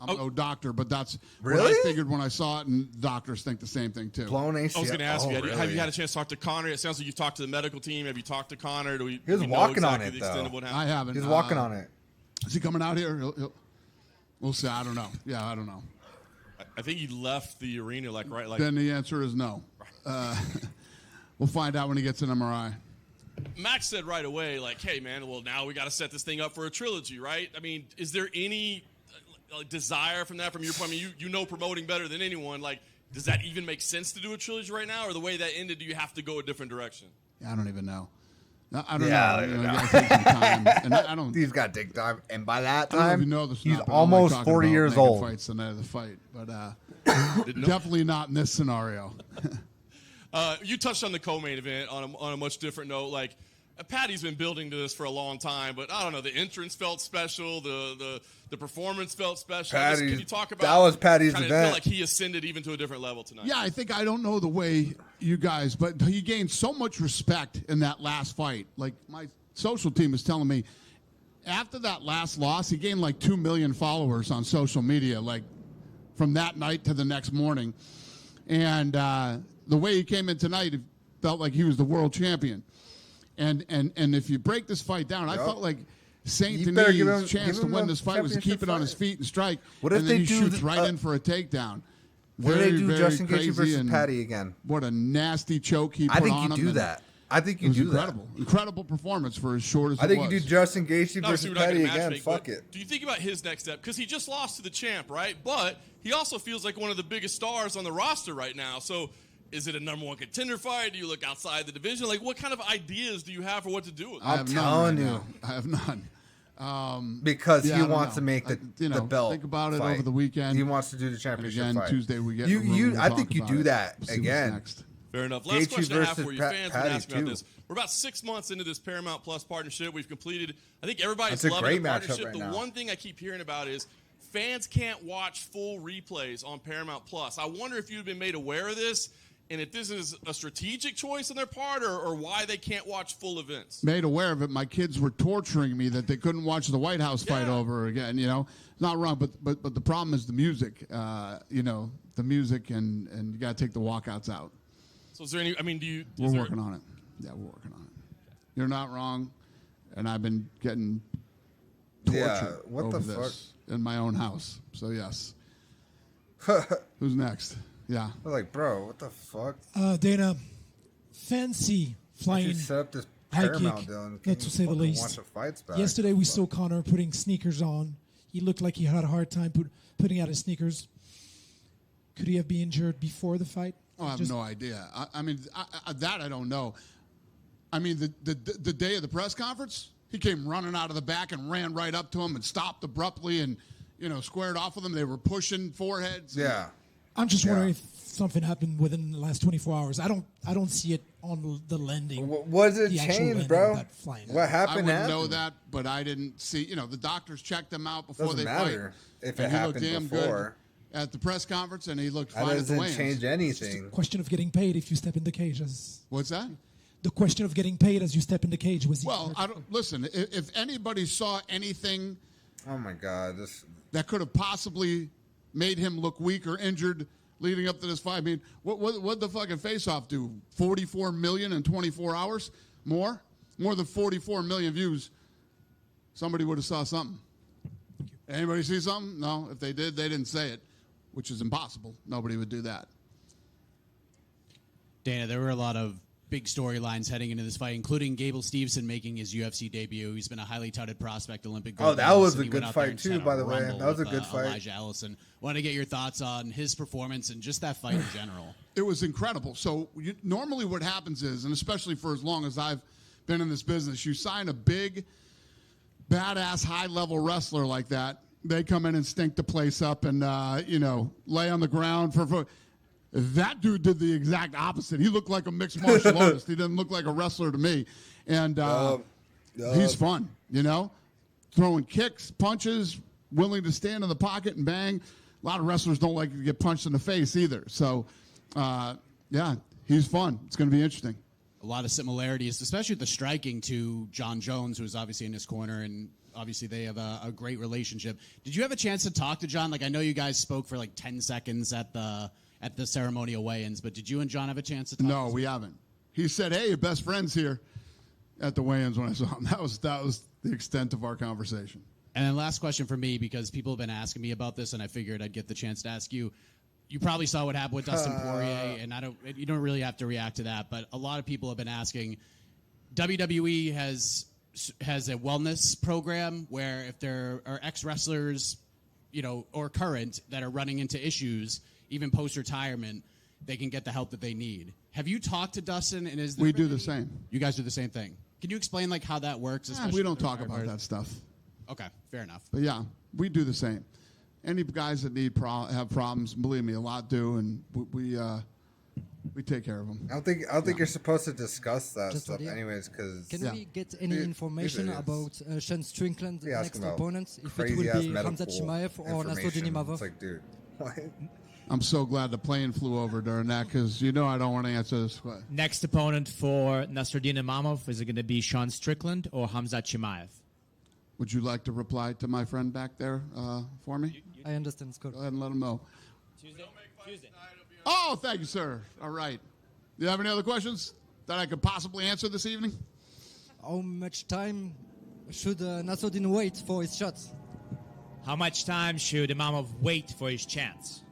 I'm no doctor, but that's what I figured when I saw it, and doctors think the same thing, too. Blown ACL? I was going to ask you, have you had a chance to talk to Connor? It sounds like you've talked to the medical team. Have you talked to Connor? He was walking on it, though. I haven't. He's walking on it. Is he coming out here? We'll see. I don't know. Yeah, I don't know. I think he left the arena right. Then the answer is no. We'll find out when he gets an MRI. Max said right away, like, hey, man, well, now we got to set this thing up for a trilogy, right? I mean, is there any desire from that, from your point? I mean, you know promoting better than anyone. Like, does that even make sense to do a trilogy right now? Or the way that ended, do you have to go a different direction? I don't even know. I don't know. You gotta take some time. And I don't. He's got to take time. And by that I don't time, even know this he's almost 40 years old. Fights the night of the fight, but definitely not in this scenario. You touched on the co-main event on a much different note. Like, Patty's been building to this for a long time, but I don't know. The entrance felt special. The performance felt special. Can you talk about that was Patty's event? Feel like he ascended even to a different level tonight. Yeah, I don't know the way you guys, but he gained so much respect in that last fight. Like, my social team is telling me, after that last loss, he gained like 2 million followers on social media, like from that night to the next morning. And the way he came in tonight, it felt like he was the world champion. And if you break this fight down, I felt like Saint Denis' chance to win this fight was to keep it on his feet and strike. What if and then they he shoots right in for a takedown? What do they do, very Justin Gaethje crazy, versus and Patty again? What a nasty choke he put on him. I think you do that. I think you do incredible. that. Incredible performance for as short as it was. I think you do Justin Gaethje versus Patty again. Make, Fuck it. Do you think about his next step? Because he just lost to the champ, right? But he also feels like one of the biggest stars on the roster right now. So is it a #1 contender fight? Do you look outside the division? Like, what kind of ideas do you have for what to do with it? I'm telling you. I have none. Because he wants to make the belt. Think about it fight. over the weekend. He wants to do the championship and again, fight. Tuesday we get. I think you do that again. Fair enough. Last question I have for you. Fans Patty been asking about this. We're about 6 months into this Paramount Plus partnership. We've completed. I think everybody's loving the partnership. The one thing I keep hearing about is fans can't watch full replays on Paramount Plus. I wonder if you've been made aware of this, and if this is a strategic choice on their part, or why they can't watch full events. Made aware of it. My kids were torturing me that they couldn't watch the White House fight over again. You know, not wrong, but the problem is the music. The music, and you got to take the walkouts out. So is there any? I mean, We're working on it. Yeah, we're working on it. You're not wrong. And I've been getting tortured over this in my own house. So, yes. Who's next? Yeah. I'm like, bro, what the fuck? Dana, fancy flying set up this high Paramount kick, deal, not to say the least. Watch the fights back. Yesterday we saw Connor putting sneakers on. He looked like he had a hard time putting out his sneakers. Could he have been injured before the fight? Oh, I have no idea. I mean, that I don't know. I mean, the day of the press conference, he came running out of the back and ran right up to him and stopped abruptly and, squared off with him. They were pushing foreheads. Yeah. I'm just wondering if something happened within the last 24 hours. I don't see it on the landing. Was it changed, bro? What happened? I wouldn't know that, but I didn't see. The doctors checked him out before Doesn't they matter fight. if it and happened he looked damn before. Good at the press conference, and he looked That fine at the doesn't weigh-ins. change anything. Question of getting paid if you step in the cage. What's that? The question of getting paid as you step in the cage was. Well, I don't listen. If anybody saw anything, oh my God, that could have possibly made him look weak or injured leading up to this fight. I mean, what the fucking face-off do? 44 million in 24 hours? More than 44 million views. Somebody would have saw something. Anybody see something? No. If they did, they didn't say it, which is impossible. Nobody would do that. Dana, there were a lot of big storylines heading into this fight, including Gable Steveson making his UFC debut. He's been a highly touted prospect, Olympic gold that was medalist, a good fight too, by the way. That was a good fight. Elijah Ellison. Want to get your thoughts on his performance and just that fight in general. It was incredible. So normally what happens is, and especially for as long as I've been in this business, you sign a big, badass, high-level wrestler like that. They come in and stink the place up and, lay on the ground for that dude did the exact opposite. He looked like a mixed martial artist. He didn't look like a wrestler to me. And he's fun, throwing kicks, punches, willing to stand in the pocket and bang. A lot of wrestlers don't like to get punched in the face either. So, he's fun. It's going to be interesting. A lot of similarities, especially the striking to John Jones, who is obviously in his corner, and obviously they have a great relationship. Did you have a chance to talk to John? Like, I know you guys spoke for like 10 seconds at the ceremonial weigh-ins, but did you and John have a chance to talk? No, we haven't. He said, "Hey, your best friend's here," at the weigh-ins when I saw him. That was the extent of our conversation. And then last question for me, because people have been asking me about this, and I figured I'd get the chance to ask you. You probably saw what happened with Dustin Poirier, and you don't really have to react to that, but a lot of people have been asking. WWE has a wellness program where if there are ex-wrestlers, or current that are running into issues, even post-retirement, they can get the help that they need. Have you talked to Dustin? And we do the same. You guys do the same thing. Can you explain how that works? We don't talk about that stuff. Okay, fair enough. But yeah, we do the same. Any guys that have problems, believe me, a lot do, and we take care of them. I don't think you're supposed to discuss that stuff, anyways. Because can we get any information about Sean Strickland's next opponent? If it will be Khamzat Chimaev or Nasruddin Imavov? It's like, dude, what? I'm so glad the plane flew over during that because I don't want to answer this question. Next opponent for Nasruddin Imavov, is it going to be Sean Strickland or Khamzat Chimaev? Would you like to reply to my friend back there for me? I understand, Scott. Go ahead and let him know. Tuesday. Oh, thank you, sir. All right. Do you have any other questions that I could possibly answer this evening? How much time should Nasruddin wait for his shots? How much time should Imavov wait for his chance?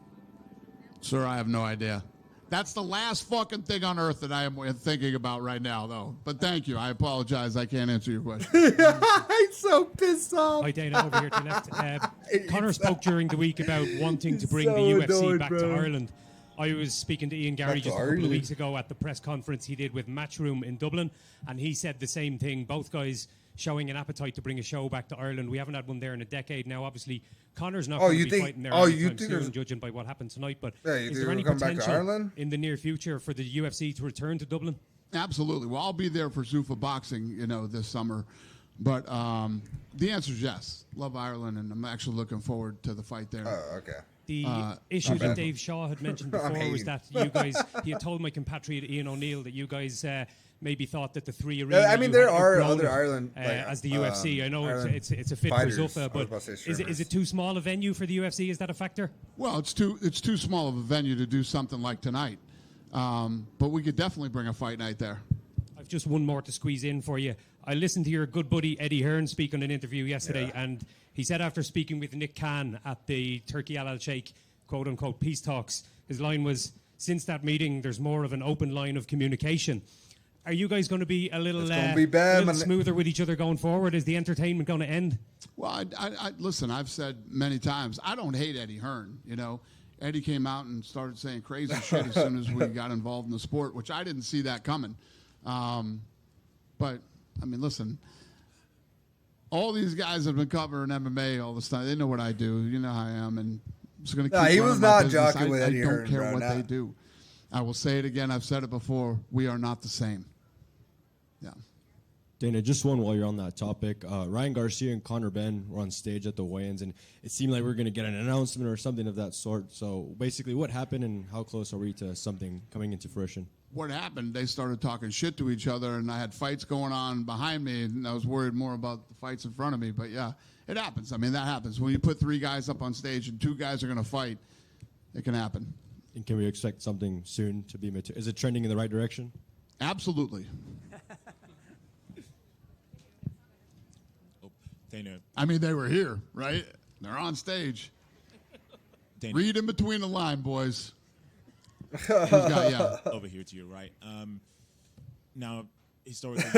Sir, I have no idea. That's the last fucking thing on earth that I am thinking about right now, though. But thank you. I apologize. I can't answer your question. I'm so pissed off. Hi, Dana, over here to the left. Connor spoke during the week about wanting to bring the UFC back to Ireland. I was speaking to Ian Gary just a couple of weeks ago at the press conference he did with Matchroom in Dublin, and he said the same thing. Both guys showing an appetite to bring a show back to Ireland. We haven't had one there in a decade now. Obviously, Connor's not going to be fighting there anytime soon, judging by what happened tonight. But is there any potential in the near future for the UFC to return to Dublin? Absolutely. Well, I'll be there for Zuffa Boxing, this summer. But the answer is yes. Love Ireland, and I'm actually looking forward to the fight there. Oh, okay. The issue that Dave Shaw had mentioned before was that you guys, he had told my compatriot Ian O'Neill that you guys maybe thought that the 3 arena. I mean, there are other Ireland as the UFC. I know it's a fit for Zuffa, but is it too small a venue for the UFC? Is that a factor? Well, it's too small of a venue to do something like tonight. But we could definitely bring a fight night there. I've just one more to squeeze in for you. I listened to your good buddy Eddie Hearn speak on an interview yesterday, and he said after speaking with Nick Khan at the Turkey Al Sheikh quote-unquote peace talks, his line was, since that meeting, there's more of an open line of communication. Are you guys going to be a little smoother with each other going forward? Is the entertainment going to end? Well, I listen, I've said many times, I don't hate Eddie Hearn. You know, Eddie came out and started saying crazy shit as soon as we got involved in the sport, which I didn't see that coming. But, I mean, listen, all these guys have been covering MMA all this time. They know what I do. You know how I am. And I'm just going to keep he was running my not business. joking with Eddie Hearn. I don't care bro, what they do. I will say it again. I've said it before. We are not the same. Yeah. Dana, just one while you're on that topic. Ryan Garcia and Conor Benn were on stage at the weigh-ins, and it seemed like we were going to get an announcement or something of that sort. So basically, what happened, and how close are we to something coming into fruition? What happened, they started talking shit to each other, and I had fights going on behind me, and I was worried more about the fights in front of me. But, yeah, it happens. I mean, that happens. When you put 3 guys up on stage and 2 guys are going to fight, it can happen. And can we expect something soon to be material? Is it trending in the right direction? Absolutely. Dana. I mean, they were here, right? They're on stage. Dana. Read in between the line, boys. Who's got, yeah. Over here to your right. Now, historically,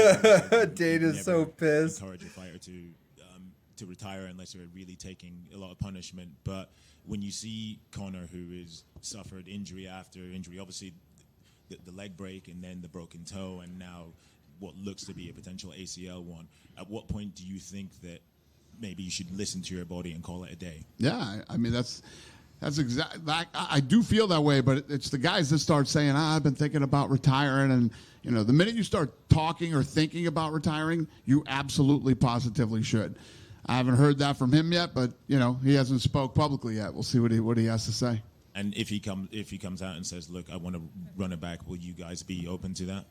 Dana's so pissed. Encourage a fighter to retire unless they're really taking a lot of punishment. But when you see Conor, who has suffered injury after injury, obviously the leg break and then the broken toe, and now what looks to be a potential ACL one, at what point do you think that maybe you should listen to your body and call it a day? Yeah, I mean, that's exactly. I do feel that way, but it's the guys that start saying, I've been thinking about retiring. And, you know, the minute you start talking or thinking about retiring, you absolutely, positively should. I haven't heard that from him yet, but, you know, he hasn't spoke publicly yet. We'll see what he has to say. And if he comes out and says, look, I want to run it back, will you guys be open to that?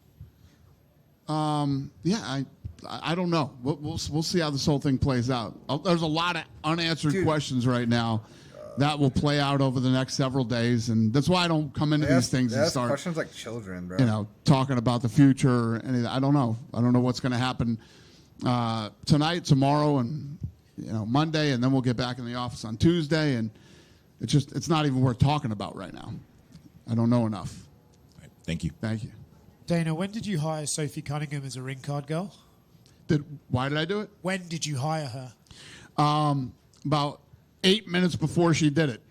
Yeah, I don't know. We'll see how this whole thing plays out. There's a lot of unanswered questions right now that will play out over the next several days, and that's why I don't come into these things and start questions like children, bro. You know, talking about the future or anything. I don't know. I don't know what's going to happen tonight, tomorrow, and Monday, and then we'll get back in the office on Tuesday, and it's not even worth talking about right now. I don't know enough. All right, thank you. Thank you. Dana, when did you hire Sophie Cunningham as a ring card girl? Why did I do it? When did you hire her? About 8 minutes before she did it.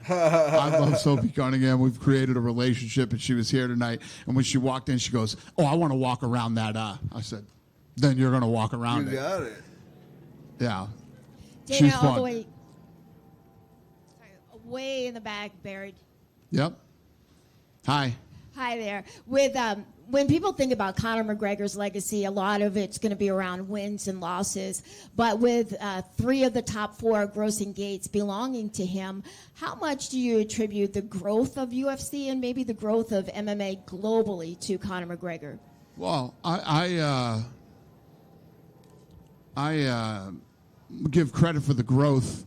I love Sophie Cunningham. We've created a relationship, and she was here tonight. And when she walked in, she goes, "Oh, I want to walk around that." I said, "Then you're going to walk around it." You got it. Yeah. Dana, She's all fun. the way, way in the back, buried. Yep. Hi. Hi there. With when people think about Conor McGregor's legacy, a lot of it's going to be around wins and losses. But with 3 of the top 4 grossing gates belonging to him, how much do you attribute the growth of UFC and maybe the growth of MMA globally to Conor McGregor? Well, I give credit for the growth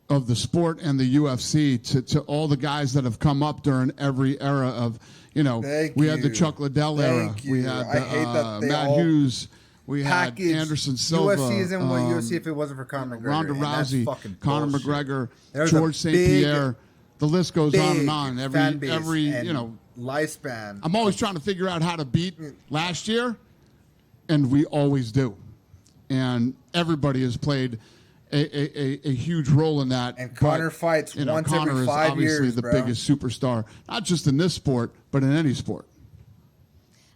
of the sport and the UFC to all the guys that have come up during every era of, we had the Chuck Liddell era. We had Matt Hughes. We had Anderson Silva. UFC isn't what UFC if it wasn't for Conor McGregor. Ronda Rousey, Conor McGregor, There's George St. Pierre. The list goes on and on. Every lifespan. I'm always trying to figure out how to beat last year, and we always do. And everybody has played a huge role in that. And Conor fights once Conor every 5 years, is obviously the biggest superstar, not just in this sport, but in any sport.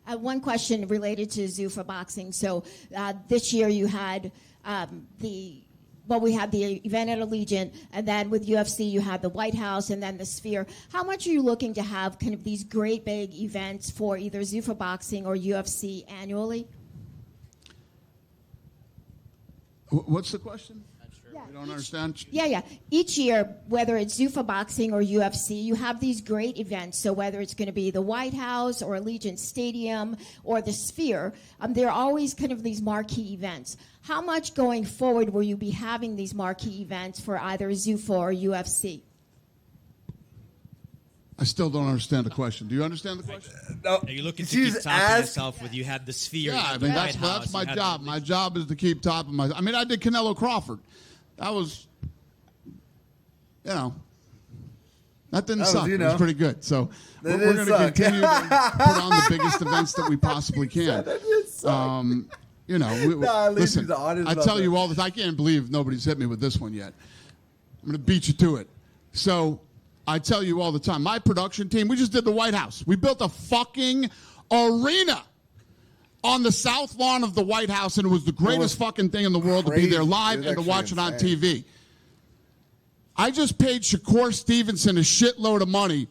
One question related to Zuffa boxing. So this year you had we had the event at Allegiant, and then with UFC you had the White House and then the Sphere. How much are you looking to have kind of these great big events for either Zuffa boxing or UFC annually? What's the question? I don't understand. Yeah. Each year, whether it's Zuffa boxing or UFC, you have these great events. So whether it's going to be the White House or Allegiant Stadium or the Sphere, there are always kind of these marquee events. How much going forward will you be having these marquee events for either Zuffa or UFC? I still don't understand the question. Do you understand the question? Are you looking to keep topping yourself with you had the sphere? Yeah, I mean, that's my job. My job is to keep topping my. I mean, I did Canelo Crawford. That was, that didn't suck. It was pretty good. So we're going to continue to put on the biggest events that we possibly can. Listen, I tell you all this. I can't believe nobody's hit me with this one yet. I'm going to beat you to it. So I tell you all the time, my production team, we just did the White House. We built a fucking arena on the south lawn of the White House, and it was the greatest fucking thing in the world to be there live and to watch it on TV. I just paid Shakur Stevenson a shitload of money,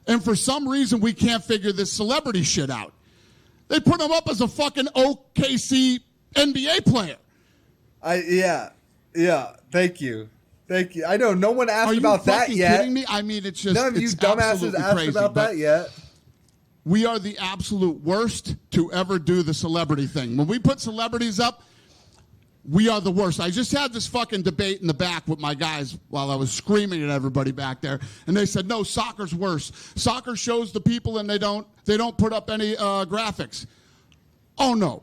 and for some reason we can't figure this celebrity shit out. They put him up as a fucking OKC NBA player. Yeah. Thank you. I know no one asked about that yet. Are you kidding me? I mean, it's just none of you dumbasses asked crazy, about that yet. We are the absolute worst to ever do the celebrity thing. When we put celebrities up, we are the worst. I just had this fucking debate in the back with my guys while I was screaming at everybody back there, and they said, "No, soccer's worse. Soccer shows the people, and they don't put up any graphics." Oh no,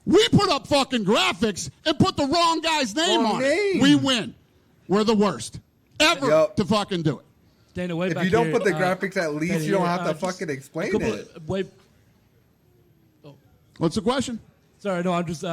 we put up fucking graphics and put the wrong guy's name on it. We win. We're the worst ever to fucking do it. Dana, way if back you don't here, put the graphics, at least Dana, you don't have to fucking explain it. What's the question? Sorry, no, I'm just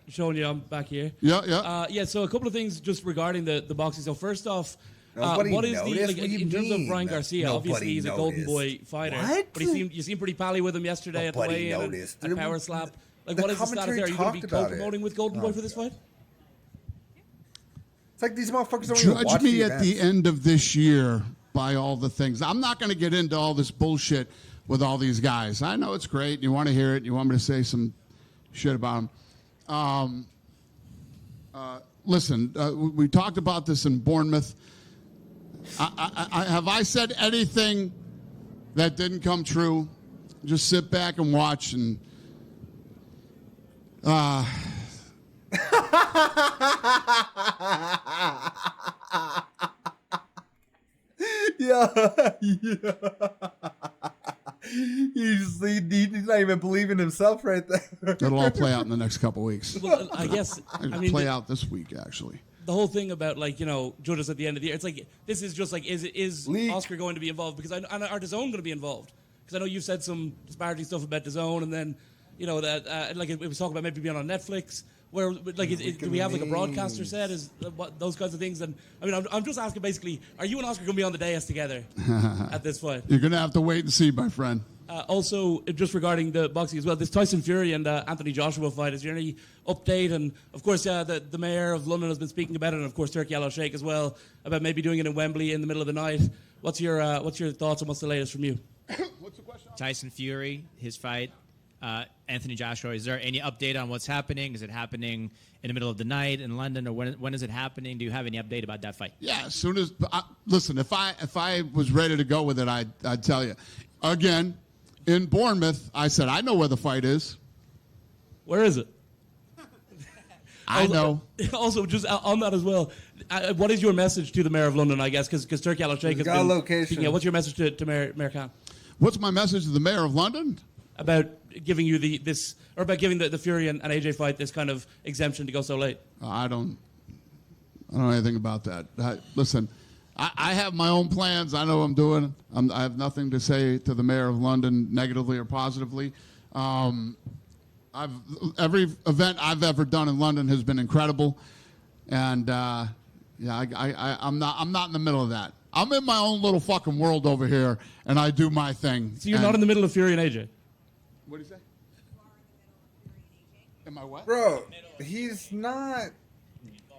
showing you I'm back here. Yeah. So a couple of things just regarding the boxing. So first off, what is in terms of Ryan Garcia? Obviously, he's a golden boy fighter. What? But you seemed pretty pally with him yesterday at the weigh-in at Power Slap. Like, what is the status there? Are you going to be co-promoting with Golden Boy for this fight? It's like these motherfuckers don't even watch Judge me the at the end of this year by all the things. I'm not going to get into all this bullshit with all these guys. I know it's great. You want to hear it. You want me to say some shit about them. Listen, we talked about this in Bournemouth. Have I said anything that didn't come true? Just sit back and watch and... Yeah. He's not even believing himself right there. It'll all play out in the next couple weeks. Well, I guess. Play out this week, actually. The whole thing about judges at the end of the year. It's like this is just like is Oscar going to be involved? Because are DAZN going to be involved? Because I know you've said some disparaging stuff about DAZN, and then that it was talking about maybe being on Netflix. Where do we have a broadcaster set? Those kinds of things? And I mean, I'm just asking basically, are you and Oscar going to be on the dais together at this fight? You're going to have to wait and see, my friend. Also, just regarding the boxing as well, this Tyson Fury and Anthony Joshua fight, is there any update? And of course, the mayor of London has been speaking about it, and of course, Turkey Al Sheikh as well, about maybe doing it in Wembley in the middle of the night. What's your thoughts and what's the latest from you? What's the question? Tyson Fury, his fight. Anthony Joshua, is there any update on what's happening? Is it happening in the middle of the night in London, or when is it happening? Do you have any update about that fight? Yeah, as soon as listen, if I was ready to go with it, I'd tell you. Again, in Bournemouth, I said I know where the fight is. Where is it? I know. Also, just on that as well, what is your message to the mayor of London? I guess because Turkey Al Sheikh has got been a location. Yeah, what's your message to Mayor Khan? What's my message to the mayor of London? About giving you about giving the Fury and AJ fight this kind of exemption to go so late. I don't know anything about that. Listen, I have my own plans. I know what I'm doing. I have nothing to say to the mayor of London negatively or positively. Every event I've ever done in London has been incredible, and I'm not in the middle of that. I'm in my own little fucking world over here, and I do my thing. So you're not in the middle of Fury and AJ? What do you say? Am I what? Bro, he's not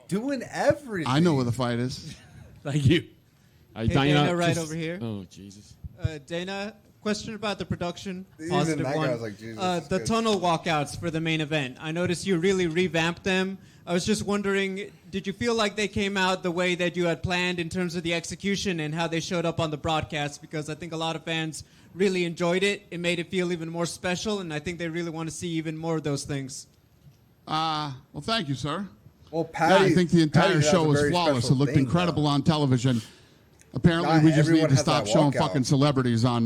doing everything. I know where the fight is. Thank you. Hey, Dana, right over here. Oh, Jesus. Dana, question about the production. Even Positive that one. guy was like, Jesus, the good. tunnel walkouts for the main event. I noticed you really revamped them. I was just wondering, did you feel like they came out the way that you had planned in terms of the execution and how they showed up on the broadcast? Because I think a lot of fans really enjoyed it. It made it feel even more special, and I think they really want to see even more of those things. Well, thank you, sir. Well, Patty, I think the entire Patty show has a was very flawless. It special looked thing, incredible though. on television. Apparently, Not we just everyone need to has stop that showing walkout. fucking celebrities on,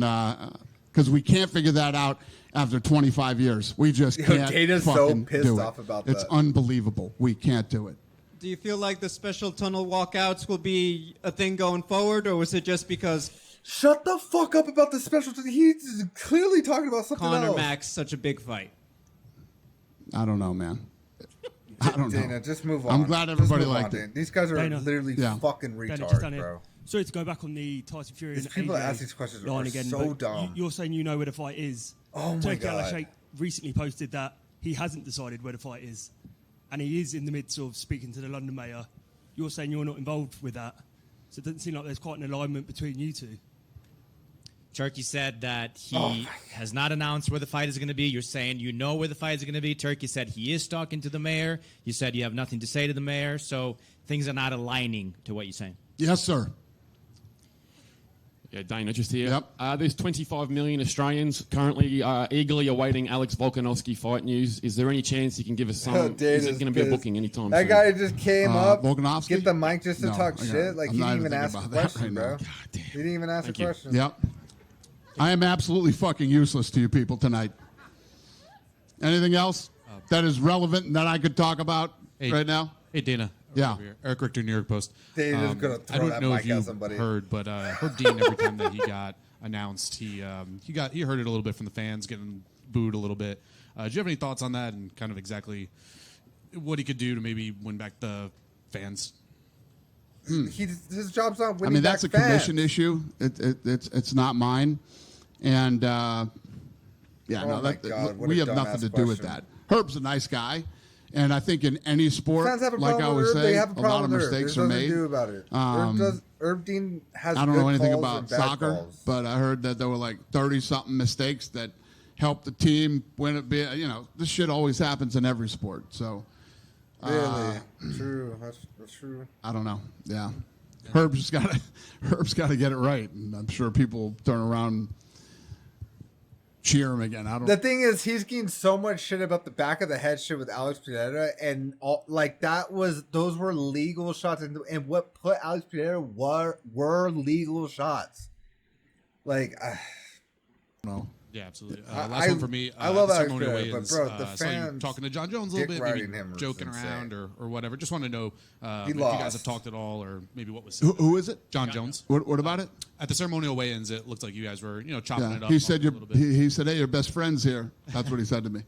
because we can't figure that out after 25 years. We just can't Dana's so fucking pissed do off it. about It's that. unbelievable. We can't do it. Do you feel like the special tunnel walkouts will be a thing going forward, or was it just because Shut the fuck up about the special. He's clearly talking about something Conor else. Max such a big fight? I don't know, man. I don't know. Dana, just move on. I'm glad Just everybody move on, liked Dana. it. These guys are Dana. literally fucking Dana, retards, just down here. bro. Sorry to go back on the Tyson Fury These and people that AJ ask these questions line are again, so but dumb. You're saying you know where the fight is. Oh my Turki God. Al-Sheikh recently posted that he hasn't decided where the fight is, and he is in the midst of speaking to the London mayor. You're saying you're not involved with that, so it doesn't seem like there's quite an alignment between you two. Turkey said that he has not announced where the fight is going to be. You're saying you know where the fight is going to be. Turkey said he is talking to the mayor. You said you have nothing to say to the mayor. So things are not aligning to what you're saying. Yes, sir. Yeah, Dana, just here. Yep. There's 25 million Australians currently eagerly awaiting Alex Volkanovski fight news. Is there any chance you can give us some? Is it going to be a booking anytime That soon? guy just came up, Volkanovski? get the mic just to No, talk I got it. shit. Like, I'm he not didn't even even ask a thinking about that question, right bro. He didn't even ask a question. Yep. I am absolutely fucking useless to you people tonight. Anything else that is relevant and that I could talk about right now? Hey, Dana. Yeah. Over here. Eric Richter, New York Post. Dana's gonna throw I don't that know mic if you at somebody. heard, but Herb Dean, every time that he got announced, he heard it a little bit from the fans, getting booed a little bit. Do you have any thoughts on that and kind of exactly what he could do to maybe win back the fans? His job's not winning. I mean, that's a back fans. commission issue. It's not mine. And Oh my God, what we a have nothing dumbass to do with question. that. Herb's a nice guy. And I think in any sport, Fans have a like I problem was with Herb. They saying, have a a lot problem of with Herb. mistakes There's are nothing made. to do about it. Herb Dean has I don't know good anything calls about and bad soccer, calls. but I heard that there were like 30-something mistakes that helped the team win it. You know, this shit always happens in every sport. So, Really? True. That's true. I don't know. Yeah, Herb's got to get it right, and I'm sure people will turn around and cheer him again. I don't. The thing is, he's getting so much shit about the back of the head shit with Alex Pineda, and all, like those were legal shots, and what put Alex Pineda were legal shots. Like, no. Yeah, absolutely. I- Last one for me. I love the Alex ceremonial Pineda, but weigh-ins, bro, the saw you fans talking to John Jones a little bit, dick-riding maybe him was joking insane. around or whatever. Just want to know He if you guys lost. have talked at all, or maybe what was said. Who is it? John Jones. What about it? At the ceremonial weigh-ins, it looked like you guys were, chopping it up. He said he said, "Hey, your best friend's here." That's what he said to me.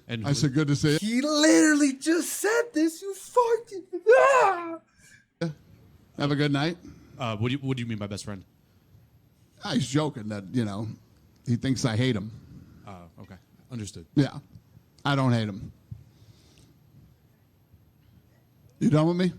And I said, "Good to see you." He literally just said this. You fucking. Have a good night. What do you mean by best friend? He's joking that he thinks I hate him. Okay, understood. Yeah, I don't hate him. You done with me?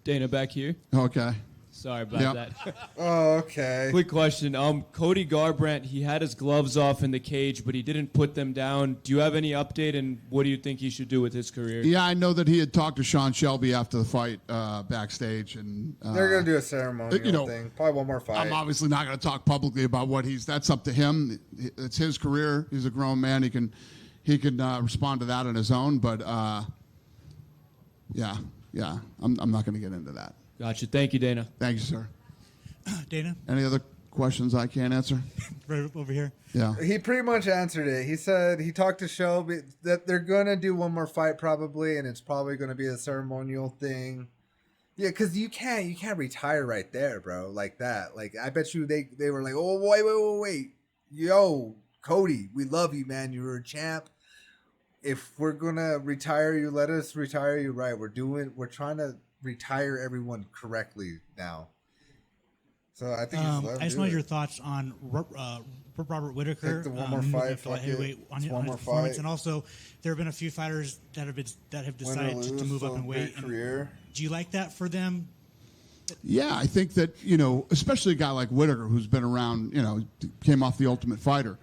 Dana, back here. Okay. Sorry about Yep. that. Oh, okay. Quick question. Cody Garbrandt, he had his gloves off in the cage, but he didn't put them down. Do you have any update, and what do you think he should do with his career? Yeah, I know that he had talked to Sean Shelby after the fight backstage, and They're gonna do a ceremonial thing. Probably one more fight. I'm obviously not going to talk publicly about what that's up to him. It's his career. He's a grown man. He can respond to that on his own. But yeah, I'm not going to get into that. Gotcha. Thank you, Dana. Thank you, sir. Dana? Any other questions I can't answer? Right over here. Yeah. He pretty much answered it. He said he talked to Shelby that they're gonna do one more fight probably, and it's probably gonna be a ceremonial thing. Yeah, because you can't retire right there, bro, like that. Like I bet you they were like, oh wait, yo, Cody, we love you, man. You're a champ. If we're gonna retire you, let us retire you right. We're trying to retire everyone correctly now. So I think I just know your thoughts on Robert Whittaker. Take the one more fight, fuck heavyweight it. on It's his one more performance, fight. and also there have been a few fighters that have decided to lose, move up so in weight. great career. Do you like that for them? Yeah, I think that, especially a guy like Whittaker, who's been around, came off The Ultimate Fighter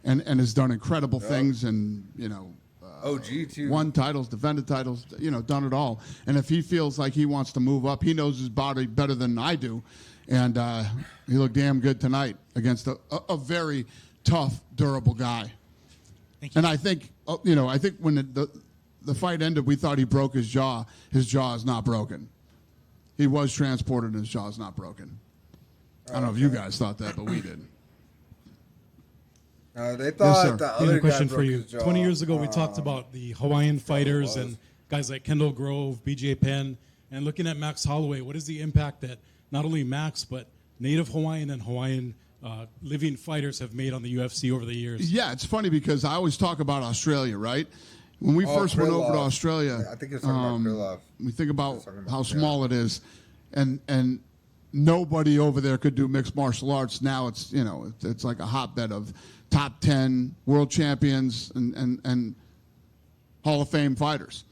and has done incredible things and, OG too. won titles, defended titles, done it all. And if he feels like he wants to move up, he knows his body better than I do. And he looked damn good tonight against a very tough, durable guy. Thank you. And I think, I think when the fight ended, we thought he broke his jaw. His jaw is not broken. He was transported and his jaw is not broken. I don't know if you guys thought that, but we did. They thought the I have other a question guy for broke you. his jaw. 20 years ago, we talked about the Hawaiian fighters and guys like Kendall Grove, BJ Penn, and looking at Max Holloway. What is the impact that not only Max, but native Hawaiian and Hawaiian living fighters have made on the UFC over the years? Yeah, it's funny because I always talk about Australia, right? When we first went over to Australia, I think you're talking about Krylov. we think about how small it is, and nobody over there could do mixed martial arts. Now it's it's like a hotbed of top 10 world champions and Hall of Fame fighters.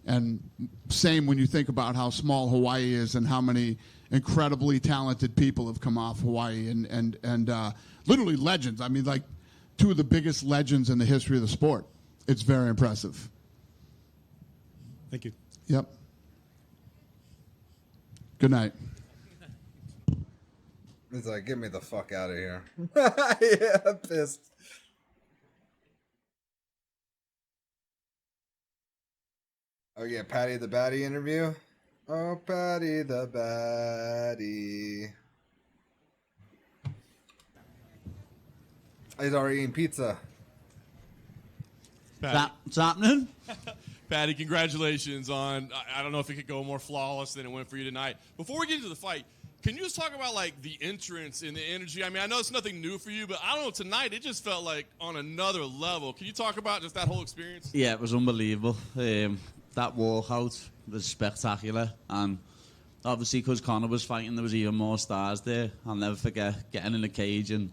And same when you think about how small Hawaii is and how many incredibly talented people have come off Hawaii and literally legends. I mean, like 2 of the biggest legends in the history of the sport. It's very impressive. Thank you. Yep. Good night. He's like, get me the fuck out of here. Yeah, I'm pissed. Oh, yeah, Patty the Batty interview. Oh, Patty the Batty. He's already eating pizza. Patty. What's happening? Patty, congratulations on, I don't know if it could go more flawless than it went for you tonight. Before we get into the fight, can you just talk about, like, the entrance and the energy? I mean, I know it's nothing new for you, but I don't know, tonight it just felt like on another level. Can you talk about just that whole experience? Yeah, it was unbelievable. That walkout was spectacular. And obviously, because Conor was fighting, there was even more stars there. I'll never forget getting in the cage and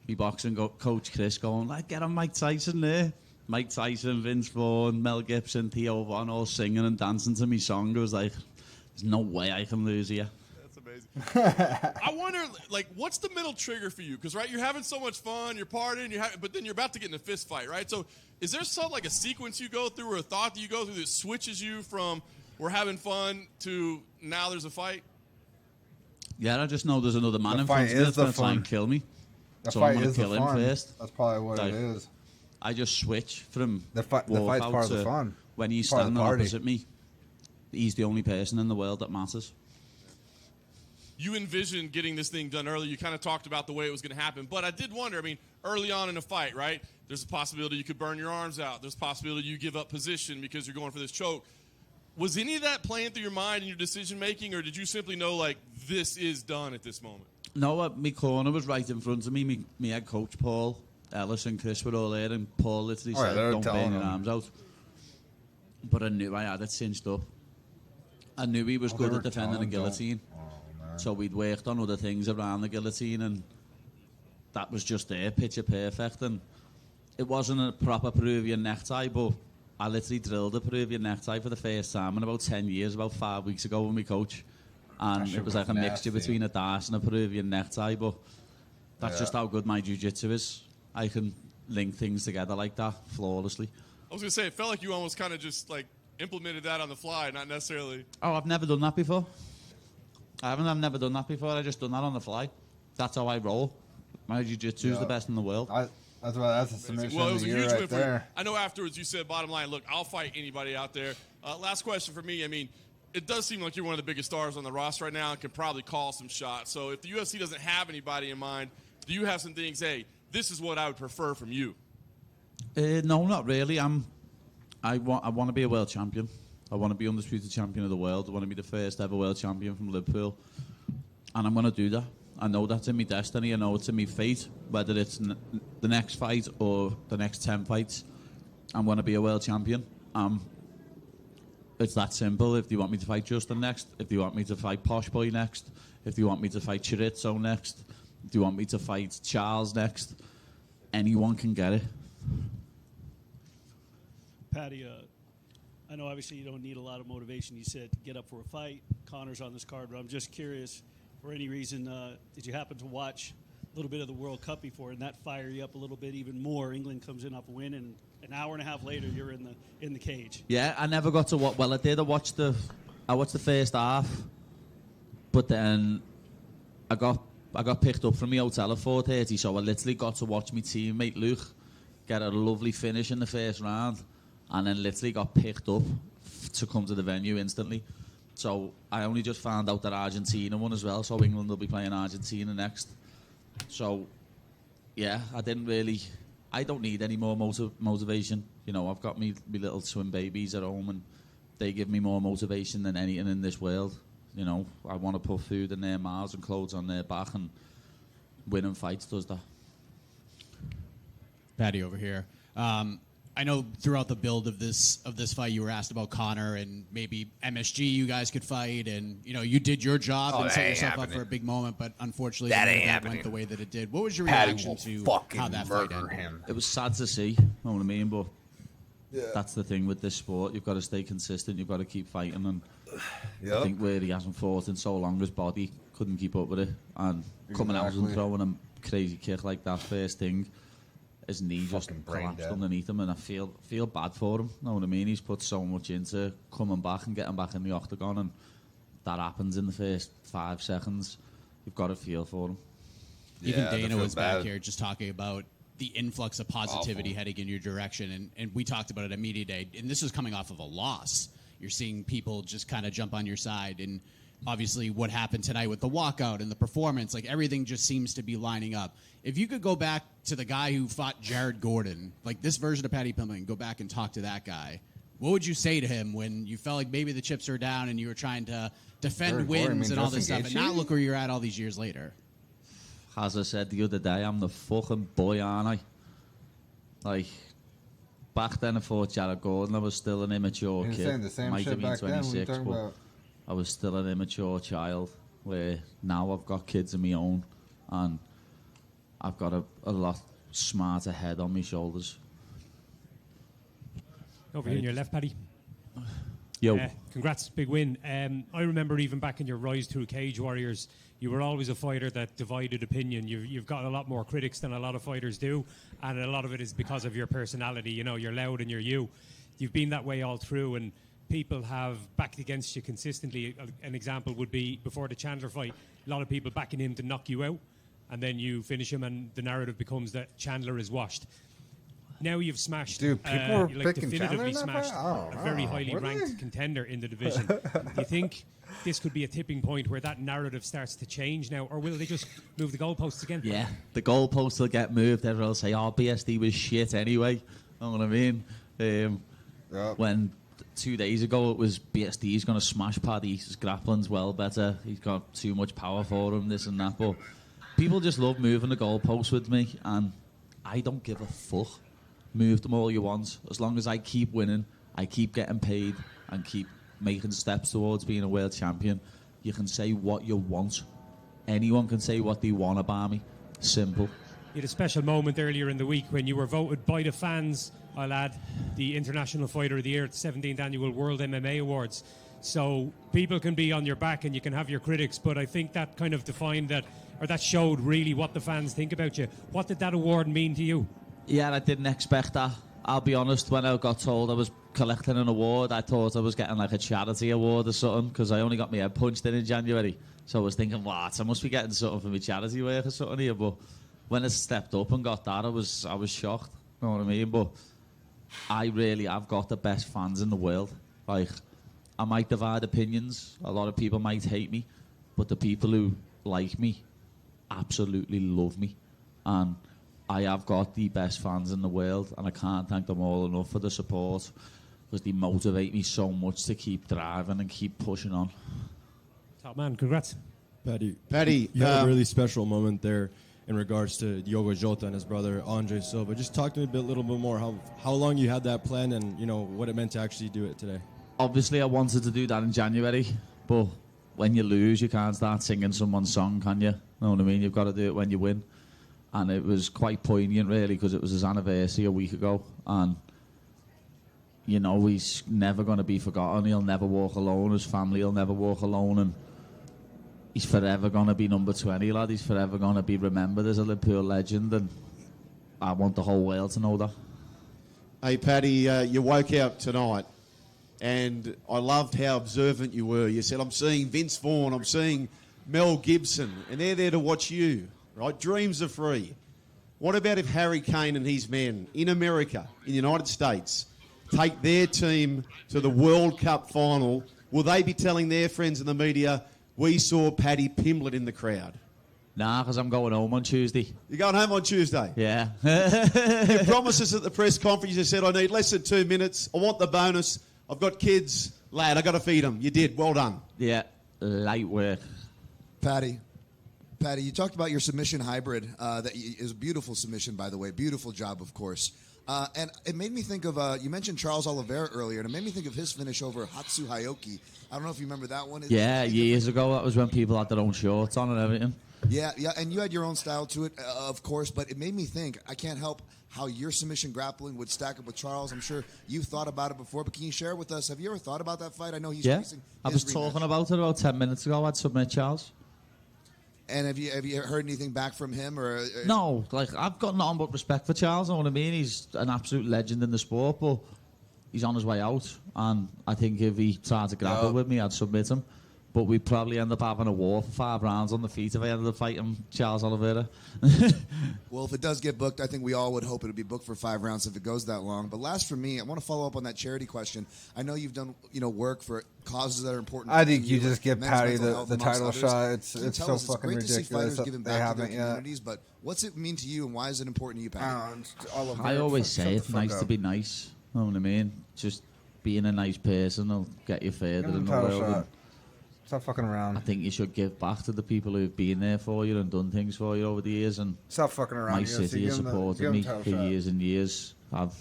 me boxing coach Chris going, like, get on Mike Tyson there. Mike Tyson, Vince Vaughn, Mel Gibson, Theo Von all singing and dancing to me song. It was like, there's no way I can lose here. I wonder, like, what's the mental trigger for you? Because, right, you're having so much fun, you're partying, but then you're about to get in a fist fight, right? So is there some, like, a sequence you go through or a thought that you go through that switches you from we're having fun to now there's a fight? Yeah, I just know there's another man in front of me that's going to try and kill me. So I'm going to kill him first. That's probably what it is. I just switch from the fight's part of the fun. When he's standing opposite me, he's the only person in the world that matters. You envisioned getting this thing done early. You kind of talked about the way it was going to happen. But I did wonder, I mean, early on in a fight, right, there's a possibility you could burn your arms out. There's a possibility you give up position because you're going for this choke. Was any of that playing through your mind in your decision-making, or did you simply know, like, this is done at this moment? No, my corner was right in front of me. Me head coach, Paul Ellis and Chris were all there, and Paul literally said, don't burn your arms out. But I knew I had it cinched up. I knew he was good at defending the guillotine. So we'd worked on other things around the guillotine, and that was just there, picture perfect. And it wasn't a proper Peruvian necktie, but I literally drilled a Peruvian necktie for the first time in about 10 years, about 5 weeks ago when we coach. And it was like a mixture between a Darce and a Peruvian necktie, but that's just how good my jiu-jitsu is. I can link things together like that flawlessly. I was going to say, it felt like you almost kind of just, like, implemented that on the fly, not necessarily. Oh, I've never done that before. I've never done that before. I just done that on the fly. That's how I roll. My jiu-jitsu is the best in the world. That's a submission. Well, it was a huge win for you. there. I know afterwards you said, bottom line, look, I'll fight anybody out there. Last question for me. I mean, it does seem like you're one of the biggest stars on the roster right now and can probably call some shots. So if the UFC doesn't have anybody in mind, do you have some things, hey, this is what I would prefer from you? No, not really. I want to be a world champion. I want to be undisputed champion of the world. I want to be the first ever world champion from Liverpool. And I'm going to do that. I know that's in my destiny. I know it's in my fate. Whether it's the next fight or the next 10 fights, I'm going to be a world champion. It's that simple. If you want me to fight Justin next, if you want me to fight Posh Boy next, if you want me to fight Chorizo next, if you want me to fight Charles next, anyone can get it. Patty, I know obviously you don't need a lot of motivation, you said, to get up for a fight. Conor's on this card, but I'm just curious, for any reason, did you happen to watch a little bit of the World Cup before, and that fire you up a little bit even more? England comes in off a win, and an hour and a half later, you're in the cage. Yeah, I never got to watch. Well, I did. I watched the first half, but then I got picked up from my hotel at 4:30, so I literally got to watch my teammate Luke get a lovely finish in the first round, and then literally got picked up to come to the venue instantly. So I only just found out that Argentina won as well, so England will be playing Argentina next. So, yeah, I don't need any more motivation. You know, I've got me little twin babies at home, and they give me more motivation than anything in this world. You know, I want to put food in their mouths and clothes on their back, and winning fights does that. Patty over here. I know throughout the build of this fight, you were asked about Conor and maybe MSG you guys could fight, and you know you did your job and set yourself up for a big moment, but unfortunately that went the way that it did. What was your reaction to how that fight ended? It was sad to see, you know what I mean, but that's the thing with this sport. You've got to stay consistent. You've got to keep fighting, and I think where he hasn't fought in so long, his body couldn't keep up with it, and coming out and throwing a crazy kick like that first thing. His knee just collapsed underneath him, and I feel bad for him. You know what I mean? He's put so much into coming back and getting back in the octagon, and that happens in the first 5 seconds. You've got to feel for him. Even Dana was back here just talking about the influx of positivity heading in your direction, and we talked about it at Media Day, and this is coming off of a loss. You're seeing people just kind of jump on your side, and obviously what happened tonight with the walkout and the performance, like everything just seems to be lining up. If you could go back to the guy who fought Jared Gordon, like this version of Paddy Pimblett, go back and talk to that guy, what would you say to him when you felt like maybe the chips are down and you were trying to defend Jared wins and all this stuff, and not look where you're at all these years later? As I said the other day, I'm the fucking boy, aren't I? Like, back then I fought Jared Gordon, I was still an immature kid. Saying the same Might shit have been back 26, then, but I was still an immature child, where now I've got kids of my own, and I've got a lot smarter head on my shoulders. Over here on your left, Paddy. Yo. Congrats, big win. I remember even back in your rise through Cage Warriors, you were always a fighter that divided opinion. You've got a lot more critics than a lot of fighters do, and a lot of it is because of your personality. You know, you're loud and you're you. You've been that way all through, and people have backed against you consistently. An example would be before the Chandler fight, a lot of people backing him to knock you out, and then you finish him, and the narrative becomes that Chandler is washed. Now you've smashed, dude, people were picking definitively Chandler smashed a very highly ranked contender in the division. Do you think this could be a tipping point where that narrative starts to change now, or will they just move the goalposts again? Yeah, the goalposts will get moved. Everyone will say, oh, BSD was shit anyway. You know what I mean? When 2 days ago it was BSD's going to smash Paddy, his grappling's well better, he's got too much power for him, this and that. But people just love moving the goalposts with me, and I don't give a fuck. Move them all you want. As long as I keep winning, I keep getting paid, and keep making steps towards being a world champion, you can say what you want. Anyone can say what they want about me. Simple. You had a special moment earlier in the week when you were voted by the fans, I'll add, the International Fighter of the Year at the 17th Annual World MMA Awards. So people can be on your back and you can have your critics, but I think that kind of defined that, or that showed really what the fans think about you. What did that award mean to you? Yeah, I didn't expect that. I'll be honest, when I got told I was collecting an award, I thought I was getting like a charity award or something, because I only got my head punched in January. So I was thinking, what? I must be getting something for my charity work or something here. But when I stepped up and got that, I was shocked. You know what I mean? But I've got the best fans in the world. Like, I might divide opinions. A lot of people might hate me, but the people who like me absolutely love me. And I have got the best fans in the world, and I can't thank them all enough for the support, because they motivate me so much to keep driving and keep pushing on. Top man, congrats. Paddy, you had a really special moment there in regards to Diogo Jota and his brother Andre Silva. Just talk to me a little bit more how long you had that plan, and you know what it meant to actually do it today. Obviously, I wanted to do that in January, but when you lose, you can't start singing someone's song, can you? You know what I mean? You've got to do it when you win. And it was quite poignant, really, because it was his anniversary a week ago. And, you know, he's never going to be forgotten. He'll never walk alone. His family will never walk alone. And he's forever going to be number 20, lad. He's forever going to be remembered as a Liverpool legend. And I want the whole world to know that. Hey, Paddy, you woke up tonight, and I loved how observant you were. You said, I'm seeing Vince Vaughn, I'm seeing Mel Gibson, and they're there to watch you. Right, dreams are free. What about if Harry Kane and his men in America, in the United States, take their team to the World Cup final will they be telling their friends in the media, we saw Paddy Pimblett in the crowd? Nah, because I'm going home on Tuesday. You're going home on Tuesday? Yeah. You promised us at the press conference, you said, I need less than 2 minutes. I want the bonus. I've got kids. Lad, I got to feed them. You did. Well done. Yeah, light work. Patty, you talked about your submission hybrid. That is a beautiful submission, by the way. Beautiful job, of course. And it made me think of, you mentioned Charles Oliveira earlier, and it made me think of his finish over Hatsu Hayoki. I don't know if you remember that one. Yeah, years ago, that was when people had their own shorts on and everything. Yeah, and you had your own style to it, of course, but it made me think, I can't help how your submission grappling would stack up with Charles. I'm sure you've thought about it before, but can you share with us, have you ever thought about that fight? I know he's facing I was talking about it about 10 minutes ago. I'd submit Charles. And have you heard anything back from him? Or No, like, I've got nothing but respect for Charles, you know what I mean? He's an absolute legend in the sport, but he's on his way out, and I think if he tried to grapple with me, I'd submit him. But we'd probably end up having a war for 5 rounds on the feet if I ended up fighting Charles Oliveira. Well, if it does get booked, I think we all would hope it would be booked for 5 rounds if it goes that long. But last for me, I want to follow up on that charity question. I know you've done work for causes that are important. I think you just give men's Patty mental the health, title amongst shot. others. Can you It's tell so us, fucking great to see ridiculous fighters that giving they back to haven't their yet. communities, but what's it mean to you, and why is it important to you, Patty? I always say it's nice to be nice, you know what I mean? Just being a nice person will get you further Give him in the a title world. shot. Stop fucking around. I think you should give back to the people who've been there for you and done things for you over the years. And stop fucking around. My city has supported me for years and years. I've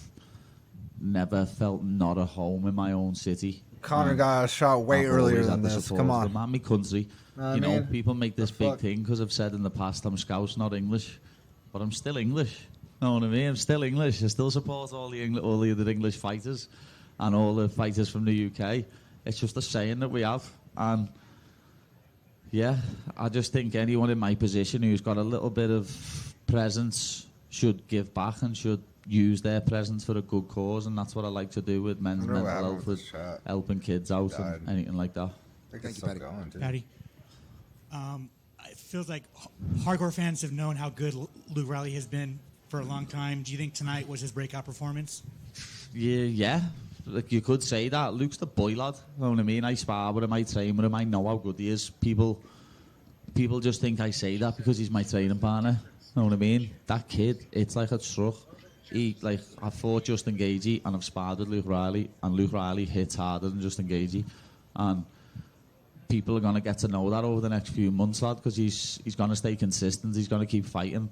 never felt not at home in my own city. Connor got a shot way I've earlier always than had the this. support Come of on. them and my country. I You know, mean, people make this the big fuck? thing because I've said in the past I'm Scouse, not English. But I'm still English. You know what I mean? I'm still English. I still support all the other English fighters and all the fighters from the UK. It's just a saying that we have. And yeah, I just think anyone in my position who's got a little bit of presence should give back and should use their presence for a good cause, and that's what I like to do with men's mental health, with helping kids out and anything like that. Thank you, Patty. Patty. It feels like hardcore fans have known how good Luke Riley has been for a long time. Do you think tonight was his breakout performance? Yeah. Like, you could say that. Luke's the boy lad. You know what I mean? I spar with him, I train with him, I know how good he is. People just think I say that because he's my training partner. You know what I mean? That kid, it's like a truck. I fought Justin Gagey and I've sparred with Luke Riley, and Luke Riley hits harder than Justin Gagey. And people are going to get to know that over the next few months, lad, because he's going to stay consistent, he's going to keep fighting,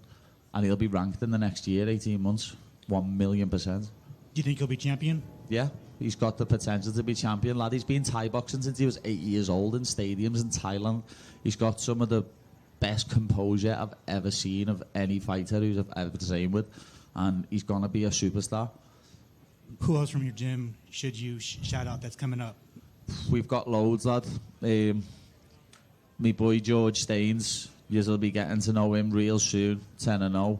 and he'll be ranked in the next year, 18 months, 1,000,000%. Do you think he'll be champion? Yeah, he's got the potential to be champion, lad. He's been Thai boxing since he was 8 years old in stadiums in Thailand. He's got some of the best composure I've ever seen of any fighter who's I've ever trained with, and he's going to be a superstar. Who else from your gym should you shout out that's coming up? We've got loads, lad. My boy George Staines, you'll be getting to know him real soon, 10-0.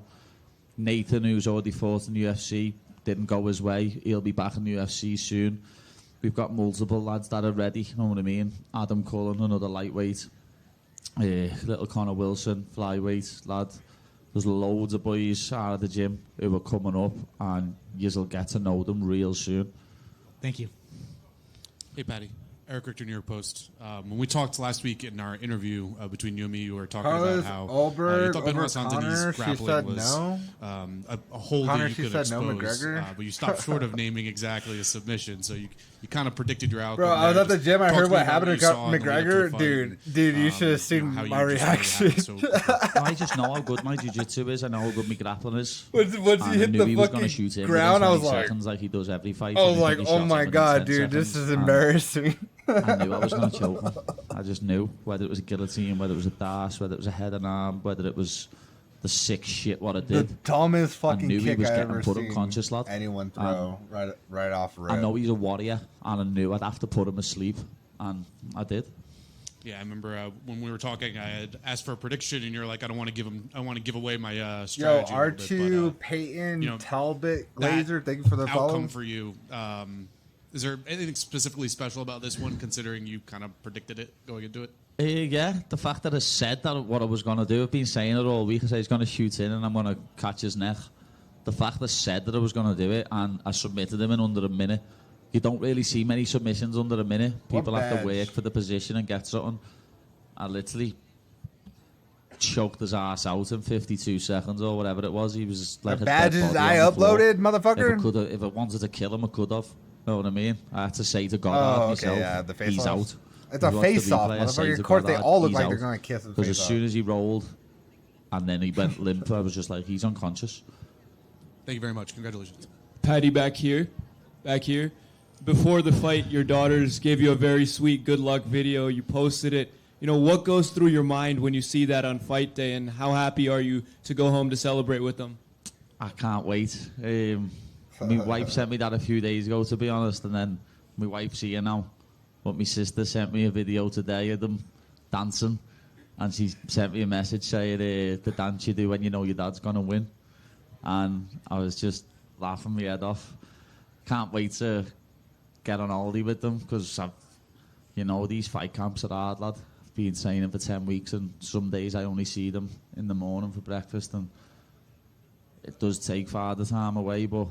Nathan, who's already fought in the UFC, didn't go his way. He'll be back in the UFC soon. We've got multiple lads that are ready, you know what I mean? Adam Cullen, another lightweight. Little Connor Wilson, flyweight lad. There's loads of boys out of the gym who are coming up, and you'll get to know them real soon. Thank you. Hey, Patty. Eric Richter, New York Post. When we talked last week in our interview between you and me, you were talking about how you thought Benoit Saint-Denis' grappling was a hole that you could expose. But you stopped short of naming exactly a submission, so you kind of predicted your outcome. Bro, I was at the gym. I heard what happened to McGregor. Dude, you should have seen my reaction. I just know how good my jiu-jitsu is. I know how good my grappling is. Once he hit the fucking ground, I was like he does every fight. I was like, oh my god, dude, this is embarrassing. I knew I was going to choke him. I just knew, whether it was a guillotine, whether it was a dash, whether it was a head and arm, whether it was the sick shit what it did. The dumbest fucking I knew kick he was I getting ever put seen unconscious, lad. Anyone throw right off rip. I know he's a warrior, and I knew I'd have to put him asleep, and I did. Yeah, I remember when we were talking, I had asked for a prediction, and you're like, I want to give away my strategy. Yo, R2, Peyton, Talbot, Glazer, thank you for the follow. Outcome for you. Is there anything specifically special about this one, considering you kind of predicted it going into it? Yeah, the fact that I said that what I was going to do, I've been saying it all week. I said he's going to shoot in and I'm going to catch his neck. The fact that I said that I was going to do it and I submitted him in under a minute You don't really see many submissions under a minute. People have to badge? work for the position and get something. I literally choked his ass out in 52 seconds or whatever it was. He was like The a dead badges body I on the floor. uploaded, motherfucker? If it wanted to kill him, I could have. Know what I mean? I had to say to God Oh, okay, myself, yeah, the face he's off. out. It's a If you watch the face-off, replay, I say motherfucker. to Of course, they Goddard, all look he's like they're out. gonna kiss his Because face as soon off. as he rolled, and then he went limp, I was just like, he's unconscious. Thank you very much. Congratulations. Patty, back here. Before the fight, your daughters gave you a very sweet good luck video. You posted it. You know, what goes through your mind when you see that on fight day, and how happy are you to go home to celebrate with them? I can't wait. My wife sent me that a few days ago, to be honest, and then my wife's here now. But my sister sent me a video today of them dancing, and she sent me a message saying the dance you do when you know your dad's going to win. And I was just laughing my head off. Can't wait to get on holiday with them, because these fight camps are hard, lad. I've been training for 10 weeks, and some days I only see them in the morning for breakfast, and it does take father time away, but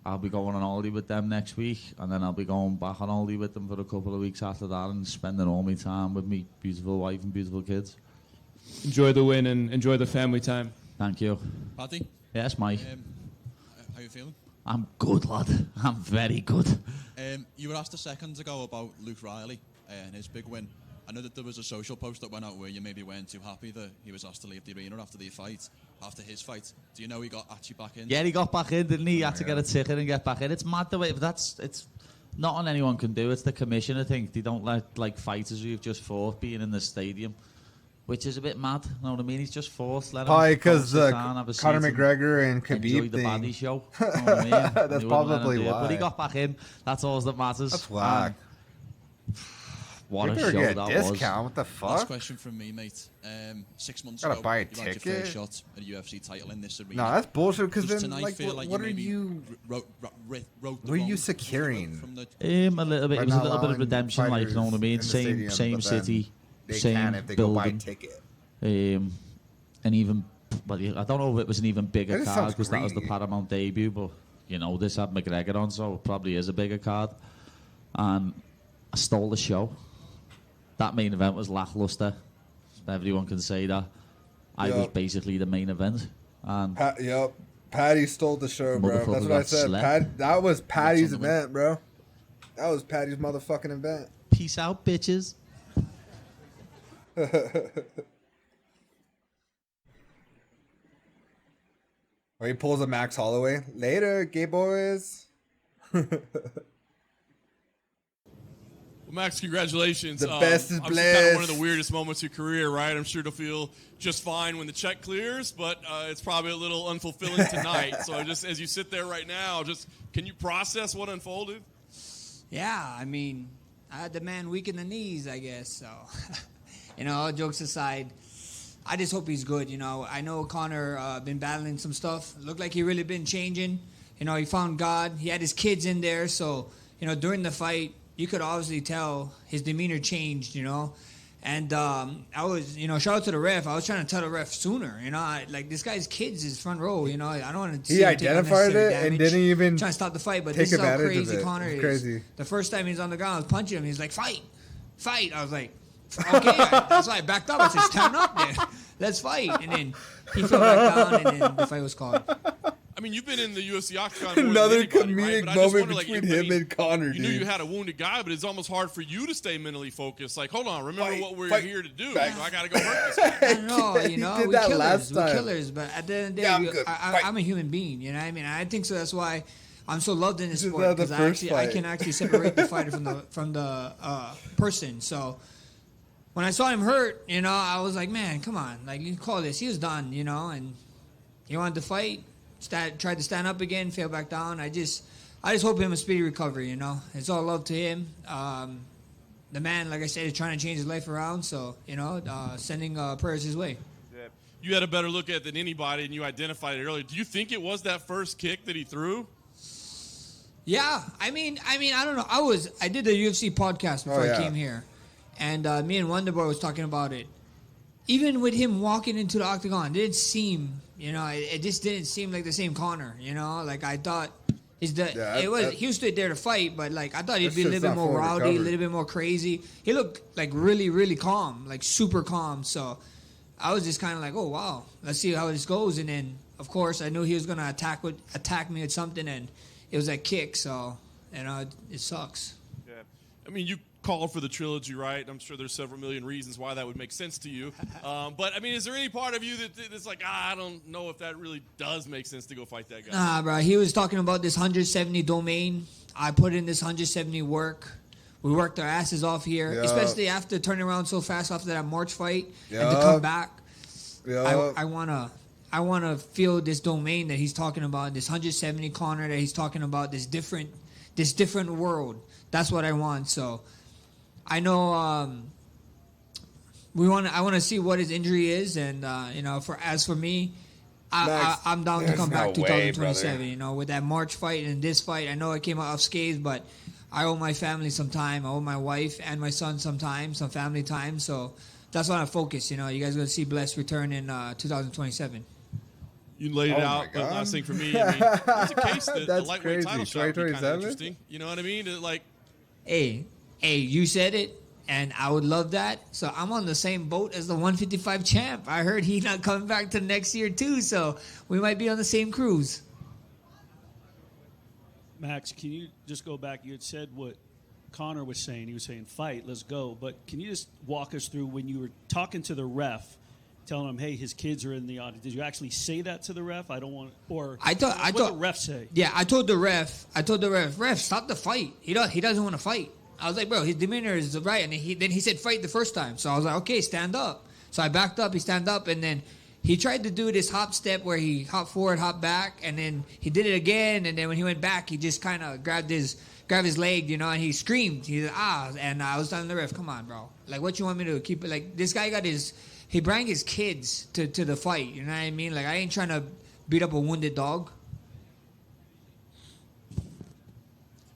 I'll be going on holiday with them next week, and then I'll be going back on holiday with them for a couple of weeks after that, and spending all my time with me beautiful wife and beautiful kids. Enjoy the win and enjoy the family time. Thank you. Paddy? Yes, Mike. How you feeling? I'm good, lad. I'm very good. You were asked a second ago about Luke Riley and his big win. I know that there was a social post that went out where you maybe weren't too happy that he was asked to leave the arena after his fight. Do you know he got actually back in? Yeah, he got back in, didn't he? He had to get a ticket and get back in. It's mad the way, but it's nothing anyone can do. It's the commission, I think. They don't let fighters who've just fought being in the stadium, which is a bit mad. You know what I mean? He's just forced. Probably because Conor McGregor and Khabib enjoy the thing. baddie show. You know what I mean? That's probably why. But he got back in. That's all that matters. That's whack. What a Better show get that discount. was. What the fuck? Last question from me, mate. 6 months Gotta ago, buy a you had your ticket? first shot at a UFC title in this arena. No, that's bullshit. Because Does then, tonight like, feel like what are maybe you? wrote the What are you wrong securing? from the A little bit. By It was a not little bit of allowing redemption, like, you know what I mean? fighters in the Same stadium, but then city, they same can if they go buy a building. ticket. And even, but I don't know if it was an even bigger That card sounds because that was the greedy. Paramount debut, but this had McGregor on, so it probably is a bigger card. And I stole the show. That main event was lackluster. Everyone can say that. I was Yup. basically the main event. And Yep. Patty stole the show, bro. That's Motherfucker what I got said. slept. That was Patty's event, bro. That was Patty's motherfucking event. Peace out, bitches. Or he pulls a Max Holloway. Later, gay boys. Well, Max, congratulations. The best is obviously kind of one of blessed. the weirdest moments of your career, right? I'm sure it'll feel just fine when the check clears, but it's probably a little unfulfilling tonight. So just as you sit there right now, just can you process what unfolded? Yeah, I mean, I had the man weak in the knees, I guess. So, all jokes aside, I just hope he's good. I know Conor been battling some stuff. Looked like he really been changing. He found God. He had his kids in there. So, during the fight, you could obviously tell his demeanor changed, And I was, shout out to the ref. I was trying to tell the ref sooner, like this guy's kids is front row, I don't want to see He him take identified unnecessary it and damage. didn't even Trying to stop the fight, but take this is how advantage of crazy it. Conor It's is. crazy. The first time he's on the ground, I was punching him. He's like, fight. I was like, okay. That's why I backed up. I said, stand up then. Let's fight. And then he fell back down, and then the fight was called. I mean, you've been in the UFC octagon more Another than anybody, right? comedic But I just moment wonder, like, between I him mean, and Conor, You knew dude. you had a wounded guy, but it's almost hard for you to stay mentally focused. Like, hold on, remember what we're here to do. Back. I got to go hurt this guy. I don't know, He did we that killers, last we time. killers, but at the end of the day, Yeah, I'm good. I'm a human being, you know what I mean? I think so that's why I'm so loved in this This is sport, the because first I fight. can actually separate the fighter from the person. So when I saw him hurt, I was like, man, come on, like, you call this. He was done, and he wanted to fight, tried to stand up again, fell back down. I just hope him a speedy recovery, It's all love to him. The man, like I said, is trying to change his life around, so, sending prayers his way. You had a better look at it than anybody, and you identified it earlier. Do you think it was that first kick that he threw? Yeah, I mean, I don't know. I did the UFC podcast before I came here, and me and Wonderboy was talking about it. Even with him walking into the octagon, it didn't seem, it just didn't seem like the same Conor. Like I thought, He was stood there to fight, but like I thought he'd be a little bit more rowdy, a little bit more crazy. He looked like really, really calm, like super calm. So I was just kind of like, oh wow, let's see how this goes. And then of course I knew he was gonna attack me with something, and it was that kick. So it sucks. Yeah, I mean you called for the trilogy, right? I'm sure there's several million reasons why that would make sense to you. But I mean, is there any part of you that's like, I don't know if that really does make sense to go fight that guy? Nah, bro. He was talking about this 170 domain. I put in this 170 work. We worked our asses off here, especially after turning around so fast after that March fight and to come back. I wanna feel this domain that he's talking about, this 170 corner that he's talking about, this different world. That's what I want. So I know I want to see what his injury is, and for me, I'm down to come back 2027. With that March fight and this fight, I know I came out unscathed, but I owe my family some time. I owe my wife and my son some time, some family time. So that's why I focus. You guys are gonna see Bless return in 2027. You laid it out. But last thing for me, I mean, there's a case that the lightweight title shot would be kind of interesting. You know what I mean? Hey, you said it, and I would love that. So I'm on the same boat as the 155 champ. I heard he's not coming back to next year too, so we might be on the same cruise. Max, can you just go back? You had said what Conor was saying. He was saying, fight, let's go. But can you just walk us through when you were talking to the ref, telling him, hey, his kids are in the audience. Did you actually say that to the ref? I don't want, or what did the ref say? Yeah, I told the ref, ref, stop the fight. He doesn't want to fight. I was like, bro, his demeanor is right. And then he said fight the first time. So I was like, okay, stand up. So I backed up, he stand up, and then he tried to do this hop step where he hop forward, hop back, and then he did it again, and then when he went back, he just kind of grabbed his leg, and he screamed. He said, and I was telling the ref, come on, bro. Like, what you want me to keep it? Like, this guy he brought his kids to the fight, you know what I mean? Like, I ain't trying to beat up a wounded dog.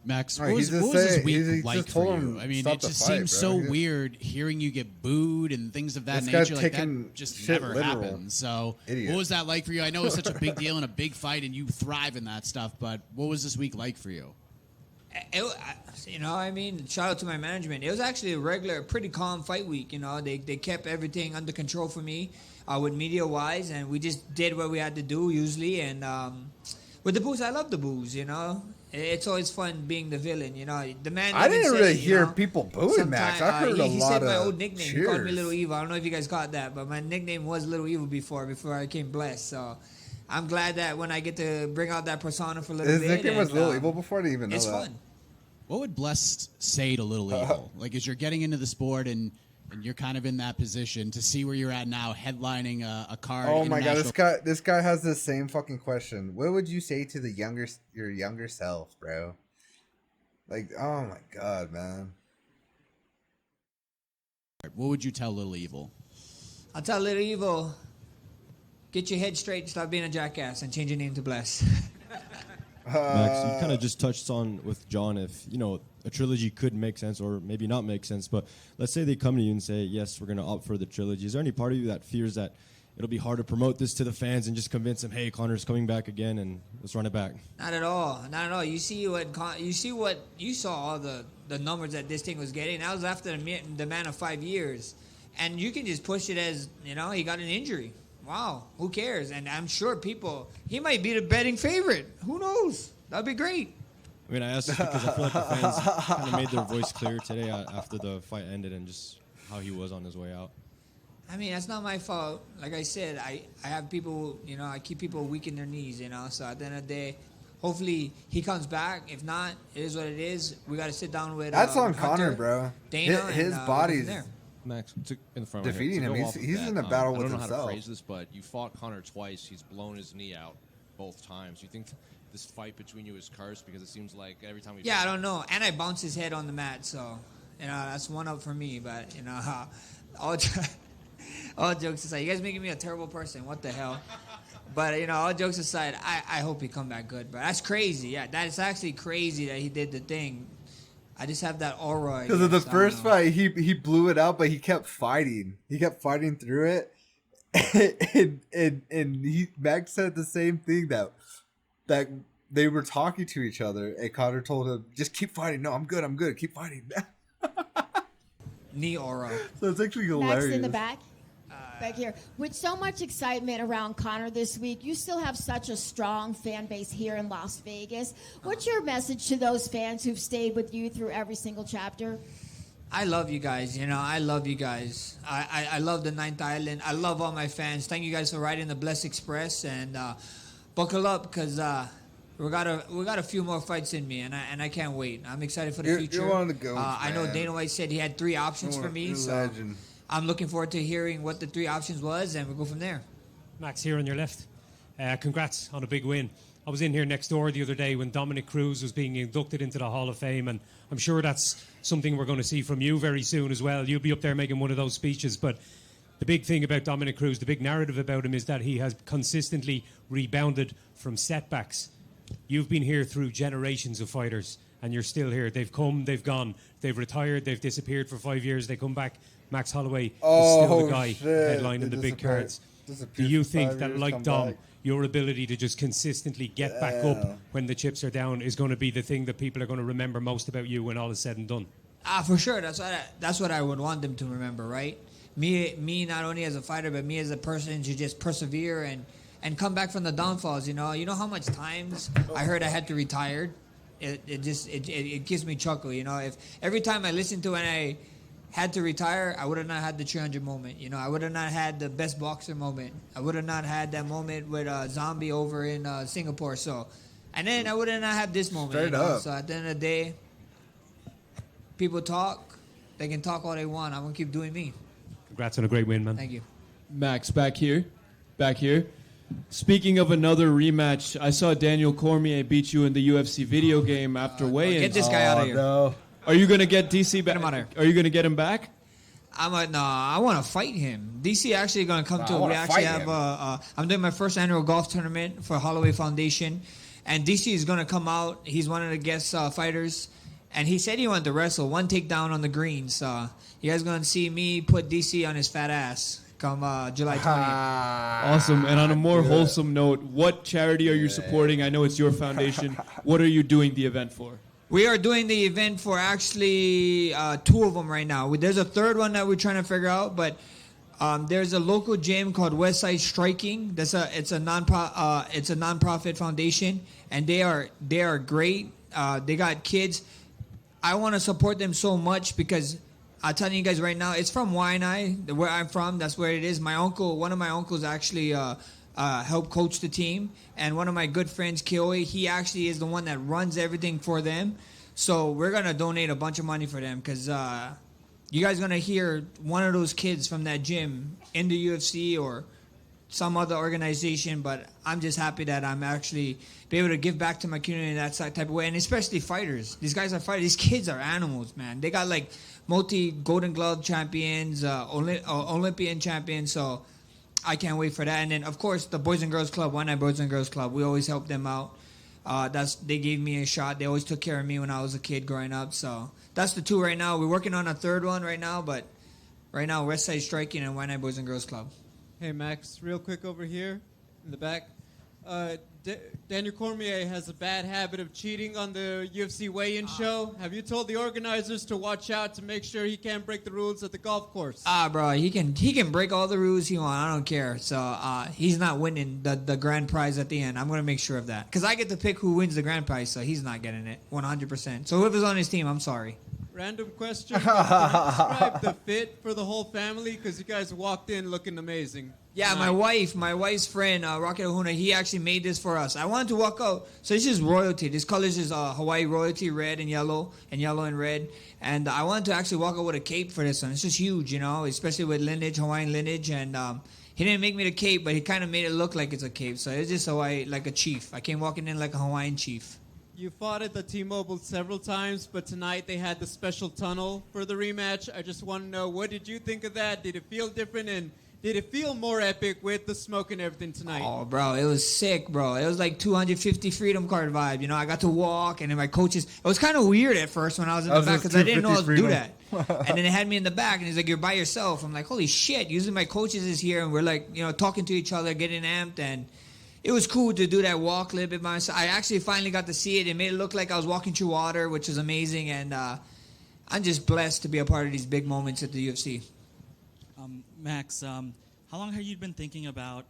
Max, what was this week like for you? I mean, it just seems so weird hearing you get booed and things of that nature. Like that just never happens. So, what was that like for you? I know it's such a big deal and a big fight, and you thrive in that stuff. But what was this week like for you? I mean, shout out to my management. It was actually a regular, pretty calm fight week. They kept everything under control for me with media-wise, and we just did what we had to do usually. And with the boos, I love the boos. It's always fun being the villain, The man. I didn't really hear people booing Max. I heard a lot of He said my old nickname. Cheers. He called me Little Evil. I don't know if you guys caught that, but my nickname was Little Evil before I came Blessed. So I'm glad that when I get to bring out that persona for a little bit. His nickname was Little Evil before? I didn't even know that. It's fun. What would Blessed say to Little Evil? Like, as you're getting into the sport and you're kind of in that position to see where you're at now, headlining a card. Oh my god, this guy has the same fucking question. What would you say to your younger self, bro? Like, oh my god, man. What would you tell Little Evil? I'll tell Little Evil, get your head straight, stop being a jackass, and change your name to Bless. Max, you kind of just touched on with John if, a trilogy could make sense or maybe not make sense, but let's say they come to you and say, yes, we're going to opt for the trilogy. Is there any part of you that fears that it'll be hard to promote this to the fans and just convince them, hey, Conor's coming back again and let's run it back? Not at all. You saw all the numbers that this thing was getting. That was after the man of 5 years. And you can just push it as, he got an injury. Wow, who cares? And I'm sure he might be the betting favorite. Who knows? That'd be great. I mean, I asked this because I feel like the fans kind of made their voice clear today after the fight ended and just how he was on his way out. I mean, that's not my fault. Like I said, I have people, I keep people weak in their knees, So at the end of the day, hopefully he comes back. If not, it is what it is. We got to sit down with That's on Hunter, Conor, bro. Dana, his body's there. Max, in the front defeating him. He's in a battle with himself. I don't know how to phrase this, but you fought Conor twice. He's blown his knee out both times. You think this fight between you is cursed? Because it seems like every time we I don't know. And I bounced his head on the mat, so that's one up for me. But all jokes aside, you guys making me a terrible person. What the hell? But all jokes aside, I hope he come back good. But that's crazy. Yeah, that is actually crazy that he did the thing. I just have that aura. Because of the first fight, he blew it out, but he kept fighting. He kept fighting through it, and Max said the same thing that they were talking to each other, and Connor told him, "Just keep fighting." No, I'm good. Keep fighting. Knee aura. So it's actually hilarious. Next in the back here. With so much excitement around Connor this week, you still have such a strong fan base here in Las Vegas. What's your message to those fans who've stayed with you through every single chapter? I love you guys. I love you guys. I love the Ninth Island. I love all my fans. Thank you guys for riding the Bless Express, and buckle up because we got a few more fights in me, and I can't wait. I'm excited for the future. You're one of the goats, I know Dana White said he had 3 options for me, so legend. I'm looking forward to hearing what the 3 options was, and we'll go from there. Max, here on your left. Congrats on a big win. I was in here next door the other day when Dominic Cruz was being inducted into the Hall of Fame, and I'm sure that's something we're going to see from you very soon as well. You'll be up there making one of those speeches, but the big thing about Dominic Cruz, the big narrative about him is that he has consistently rebounded from setbacks. You've been here through generations of fighters, and you're still here. They've come, they've gone, they've retired, they've disappeared for 5 years, they come back. Max Holloway is still the guy headlining the big cards. Do you think that, like Dom, your ability to just consistently get back up when the chips are down is going to be the thing that people are going to remember most about you when all is said and done? For sure. That's what I would want them to remember, right? Me not only as a fighter, but me as a person to just persevere and come back from the downfalls. You know how much times I heard I had to retire. It gives me chuckle. If every time I listen to when I had to retire, I would have not had the 300 moment. I would have not had the best boxer moment. I would have not had that moment with Zombie over in Singapore. And then I would have not had this moment. Straight up. So at the end of the day, people talk. They can talk all they want. I'm gonna keep doing me. Congrats on a great win, man. Thank you. Max, back here. Speaking of another rematch, I saw Daniel Cormier beat you in the UFC video game after weigh-ins. Get this guy out of here. No. Are you going to get DC back? Get him out of here. Are you going to get him back? I want to fight him. DC actually going to come to. We actually have. I'm doing my first annual golf tournament for Holloway Foundation, and DC is going to come out. He's one of the guest fighters, and he said he wanted to wrestle 1 takedown on the greens. So you guys going to see me put DC on his fat ass come July 20th. Awesome. And on a more wholesome note, what charity are you supporting? I know it's your foundation. What are you doing the event for? We are doing the event for actually 2 of them right now. There's a 3rd one that we're trying to figure out, but there's a local gym called Westside Striking. It's a nonprofit foundation, and they are great. They got kids. I want to support them so much because I'm telling you guys right now, it's from Waianae, where I'm from. That's where it is. One of my uncles actually helped coach the team, and one of my good friends, Kioe, he actually is the one that runs everything for them. So we're gonna donate a bunch of money for them because you guys gonna hear one of those kids from that gym in the UFC or some other organization. But I'm just happy that I'm actually be able to give back to my community in that type of way, and especially fighters. These guys are fighters. These kids are animals, man. They got like multi-Golden Glove champions, Olympian champions. So I can't wait for that. And then, of course, the Boys and Girls Club, One Night Boys and Girls Club, we always help them out. They gave me a shot. They always took care of me when I was a kid growing up. So that's the 2 right now. We're working on a 3rd one right now, but right now, Westside Striking and One Night Boys and Girls Club. Hey, Max, real quick over here in the back. Daniel Cormier has a bad habit of cheating on the UFC weigh-in show. Have you told the organizers to watch out to make sure he can't break the rules at the golf course? Bro, he can break all the rules he wants. I don't care. So he's not winning the grand prize at the end. I'm going to make sure of that. Because I get to pick who wins the grand prize, so he's not getting it 100%. So whoever's on his team, I'm sorry. Random question. Can you describe the fit for the whole family? Because you guys walked in looking amazing. Yeah, my wife's friend, Rocket Ohuna, he actually made this for us. I wanted to walk out. So this is royalty. This colors is Hawaii royalty, red and yellow and red. And I wanted to actually walk out with a cape for this one. It's just huge, especially with lineage, Hawaiian lineage. And he didn't make me the cape, but he kind of made it look like it's a cape. So it's just Hawaii, like a chief. I came walking in like a Hawaiian chief. You fought at the T-Mobile several times, but tonight they had the special tunnel for the rematch. I just want to know, what did you think of that? Did it feel different, and did it feel more epic with the smoke and everything tonight? Oh, bro, it was sick, bro. It was like 250 Freedom Card vibe. I got to walk, and then my coaches. It was kind of weird at first when I was in the back because I didn't know how to do that. And then they had me in the back, and he's like, "You're by yourself." I'm like, "Holy shit!" Usually my coaches is here, and we're like, talking to each other, getting amped, and it was cool to do that walk a little bit by myself. I actually finally got to see it. It made it look like I was walking through water, which is amazing. And I'm just blessed to be a part of these big moments at the UFC. Max, how long have you been thinking about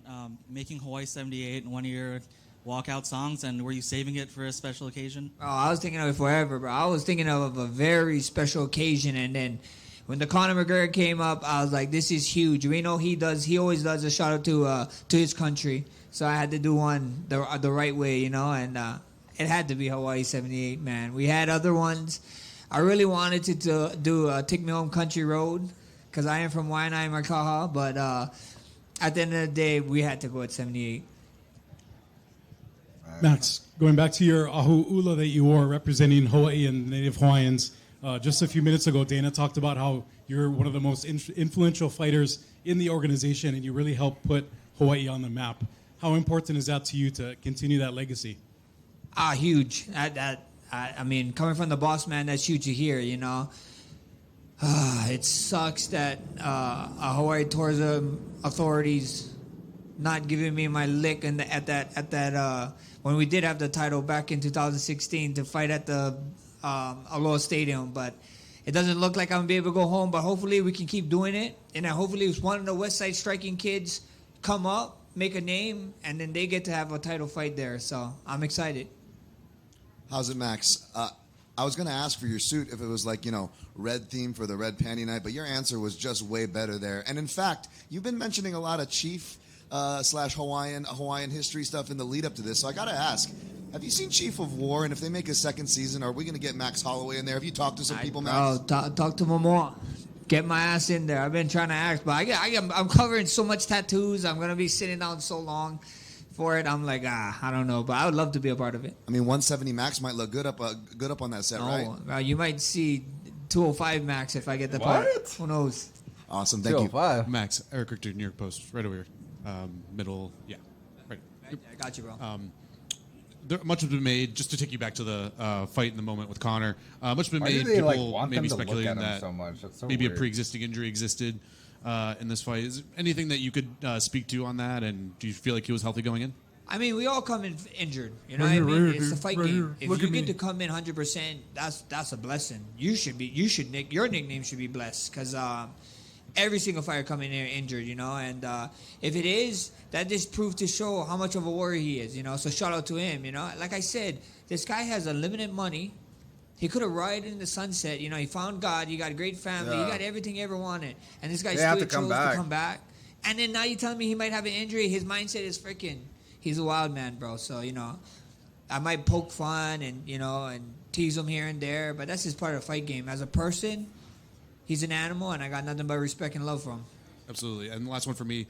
making Hawaii 78 one of your walkout songs, and were you saving it for a special occasion? Oh, I was thinking of it forever, bro. I was thinking of a very special occasion, and then when the Conor McGregor came up, I was like, this is huge. We know he always does a shout out to his country, so I had to do one the right way, you know, and it had to be Hawaii 78, man. We had other ones. I really wanted to do Take Me Home Country Road, because I am from Waianae, Markaha, but at the end of the day, we had to go at 78. Max, going back to your ahu ula that you wore representing Hawaii and Native Hawaiians, just a few minutes ago, Dana talked about how you're one of the most influential fighters in the organization and you really helped put Hawaii on the map. How important is that to you to continue that legacy? Huge. I mean, coming from the boss man, that's huge to hear, you know. It sucks that Hawaii tourism authorities not giving me my lick at that when we did have the title back in 2016 to fight at the Aloha Stadium, but it doesn't look like I'm gonna be able to go home. But hopefully we can keep doing it, and then hopefully it's one of the West Side Striking kids come up, make a name, and then they get to have a title fight there. So I'm excited. How's it, Max? I was going to ask for your suit if it was like, you know, red theme for the red panty night, but your answer was just way better there. And in fact, you've been mentioning a lot of Chief slash Hawaiian history stuff in the lead up to this. So I got to ask, have you seen Chief of War? And if they make a second season, are we going to get Max Holloway in there? Have you talked to some people, Max? Talk to Momoa. Get my ass in there. I've been trying to ask, but I'm covering so much tattoos. I'm going to be sitting down so long for it. I'm like, I don't know, but I would love to be a part of it. I mean, 170 Max might look good up on that set, right? You might see 205 Max if I get the part. Who knows? Awesome, thank you. Max, Eric Richter, New York Post, right over here. Middle, yeah. Right. I got you, bro. Much has been made, just to take you back to the fight in the moment with Conor. Much has been made. People maybe speculating that maybe a pre-existing injury existed in this fight. Is there anything that you could speak to on that? And do you feel like he was healthy going in? I mean, we all come in injured. You know what I mean? It's a fight game. If you get to come in 100%, that's a blessing. Your nickname should be blessed, because every single fighter coming in here injured, you know. And if it is, that just proves to show how much of a warrior he is, you know. So shout out to him, you know. Like I said, this guy has unlimited money. He could have ridden in the sunset, you know. He found God. He got a great family. He got everything he ever wanted. And this guy still chose to come back. And then now you're telling me he might have an injury. His mindset is freaking. He's a wild man, bro. So, you know, I might poke fun and, you know, and tease him here and there, but that's just part of the fight game. As a person, he's an animal, and I got nothing but respect and love for him. Absolutely. And the last one for me,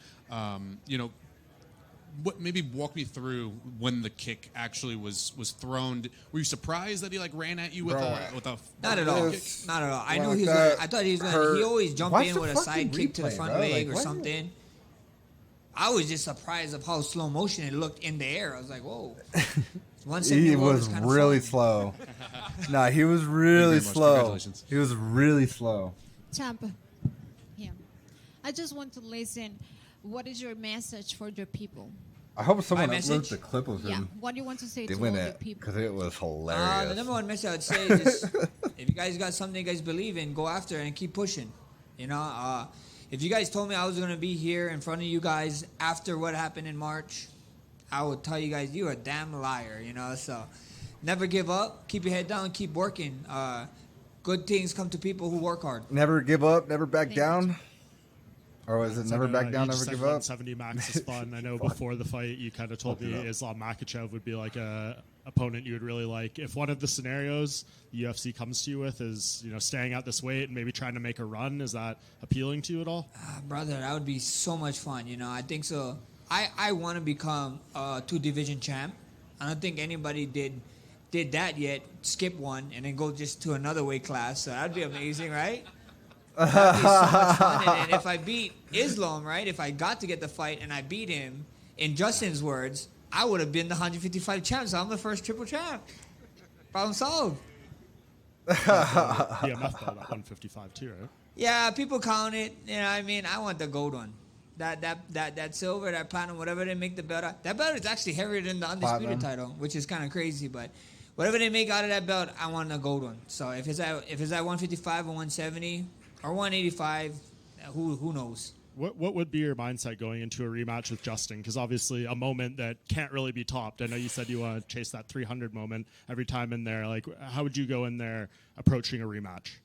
you know, maybe walk me through when the kick actually was thrown. Were you surprised that he like ran at you with a not at all? Not at all. I knew he was. I thought he was going. He always jump in with a side kick to the front leg or something. I was just surprised of how slow motion it looked in the air. I was like, whoa. He was really slow. Nah, he was really slow. He was really slow. Champa. Yeah. I just want to listen. What is your message for your people? I hope someone uploads the clip of him. Yeah. What do you want to say to all doing your it, people? because it was hilarious. The number one message I would say is if you guys got something you guys believe in, go after it and keep pushing. You know, if you guys told me I was going to be here in front of you guys after what happened in March, I would tell you guys, you're a damn liar, you know. So never give up. Keep your head down. Keep working. Good things come to people who work hard. Never give up. Never back down. Or was it never back down, never give up? 170 Max is fun. I know before the fight you kind of told me Islam Makhachev would be like a opponent you would really like. If one of the scenarios the UFC comes to you with is, you know, staying at this weight and maybe trying to make a run, is that appealing to you at all? Brother, that would be so much fun. You know, I think so. I want to become a 2-division champ. I don't think anybody did that yet. Skip one and then go just to another weight class. So that'd be amazing, right? That'd be so much fun. And if I beat Islam, right? If I got to get the fight and I beat him, in Justin's words, I would have been the 155 champ. So I'm the first triple champ. Problem solved. BMF belt at 155 too, right? Yeah, people count it. You know, I mean, I want the gold one. that silver, that platinum, whatever they make the belt out. That belt is actually heavier than the undisputed title, which is kind of crazy. But whatever they make out of that belt, I want a gold one. So if it's at 155 or 170 or 185, who knows? What would be your mindset going into a rematch with Justin? Because obviously a moment that can't really be topped. I know you said you want to chase that 300 moment every time in there. Like, how would you go in there approaching a rematch?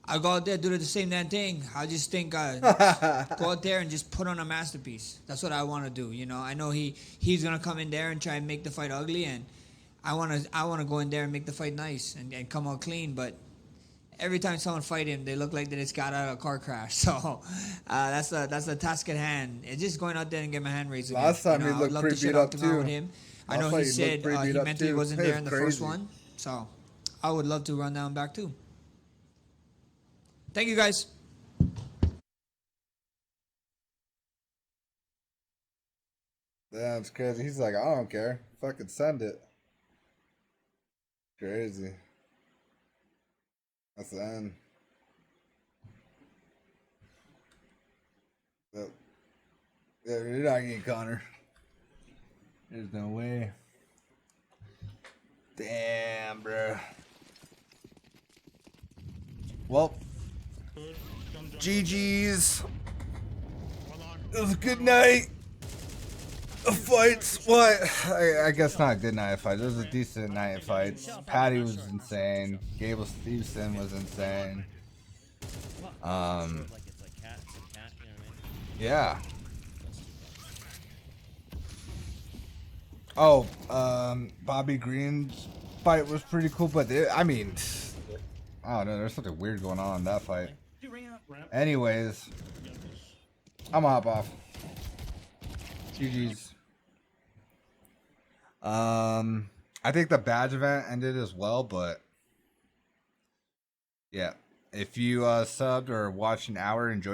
I'll go out there, do the same damn thing. I just think go out there and just put on a masterpiece. That's what I want to do. You know, I know he's gonna come in there and try and make the fight ugly, and I wanna go in there and make the fight nice and come out clean. But every time someone fight him, they look like they just got out of a car crash. So that's the task at hand. It's just going out there and get my hand raised. Last time he looked pretty beat up too. With him. I know he said he mentally wasn't there in the first one. So I would love to run down back too. Thank you, guys. Yeah, it's crazy. He's like, I don't care. Fucking send it. Crazy. That's the end. But, yeah, you're not getting Connor. There's no way. Damn, bro. Well, GG's. It was a good night of fights. What? I guess not a good night of fights. It was a decent night of fights. Patty was insane. Gable Stevenson was insane. Yeah. Oh, Bobby Green's fight was pretty cool, but I mean, I don't know. There's something weird going on in that fight. Anyways, I'm gonna hop off. GG's. I think the badge event ended as well, but yeah, if you subbed or watched an hour, enjoy your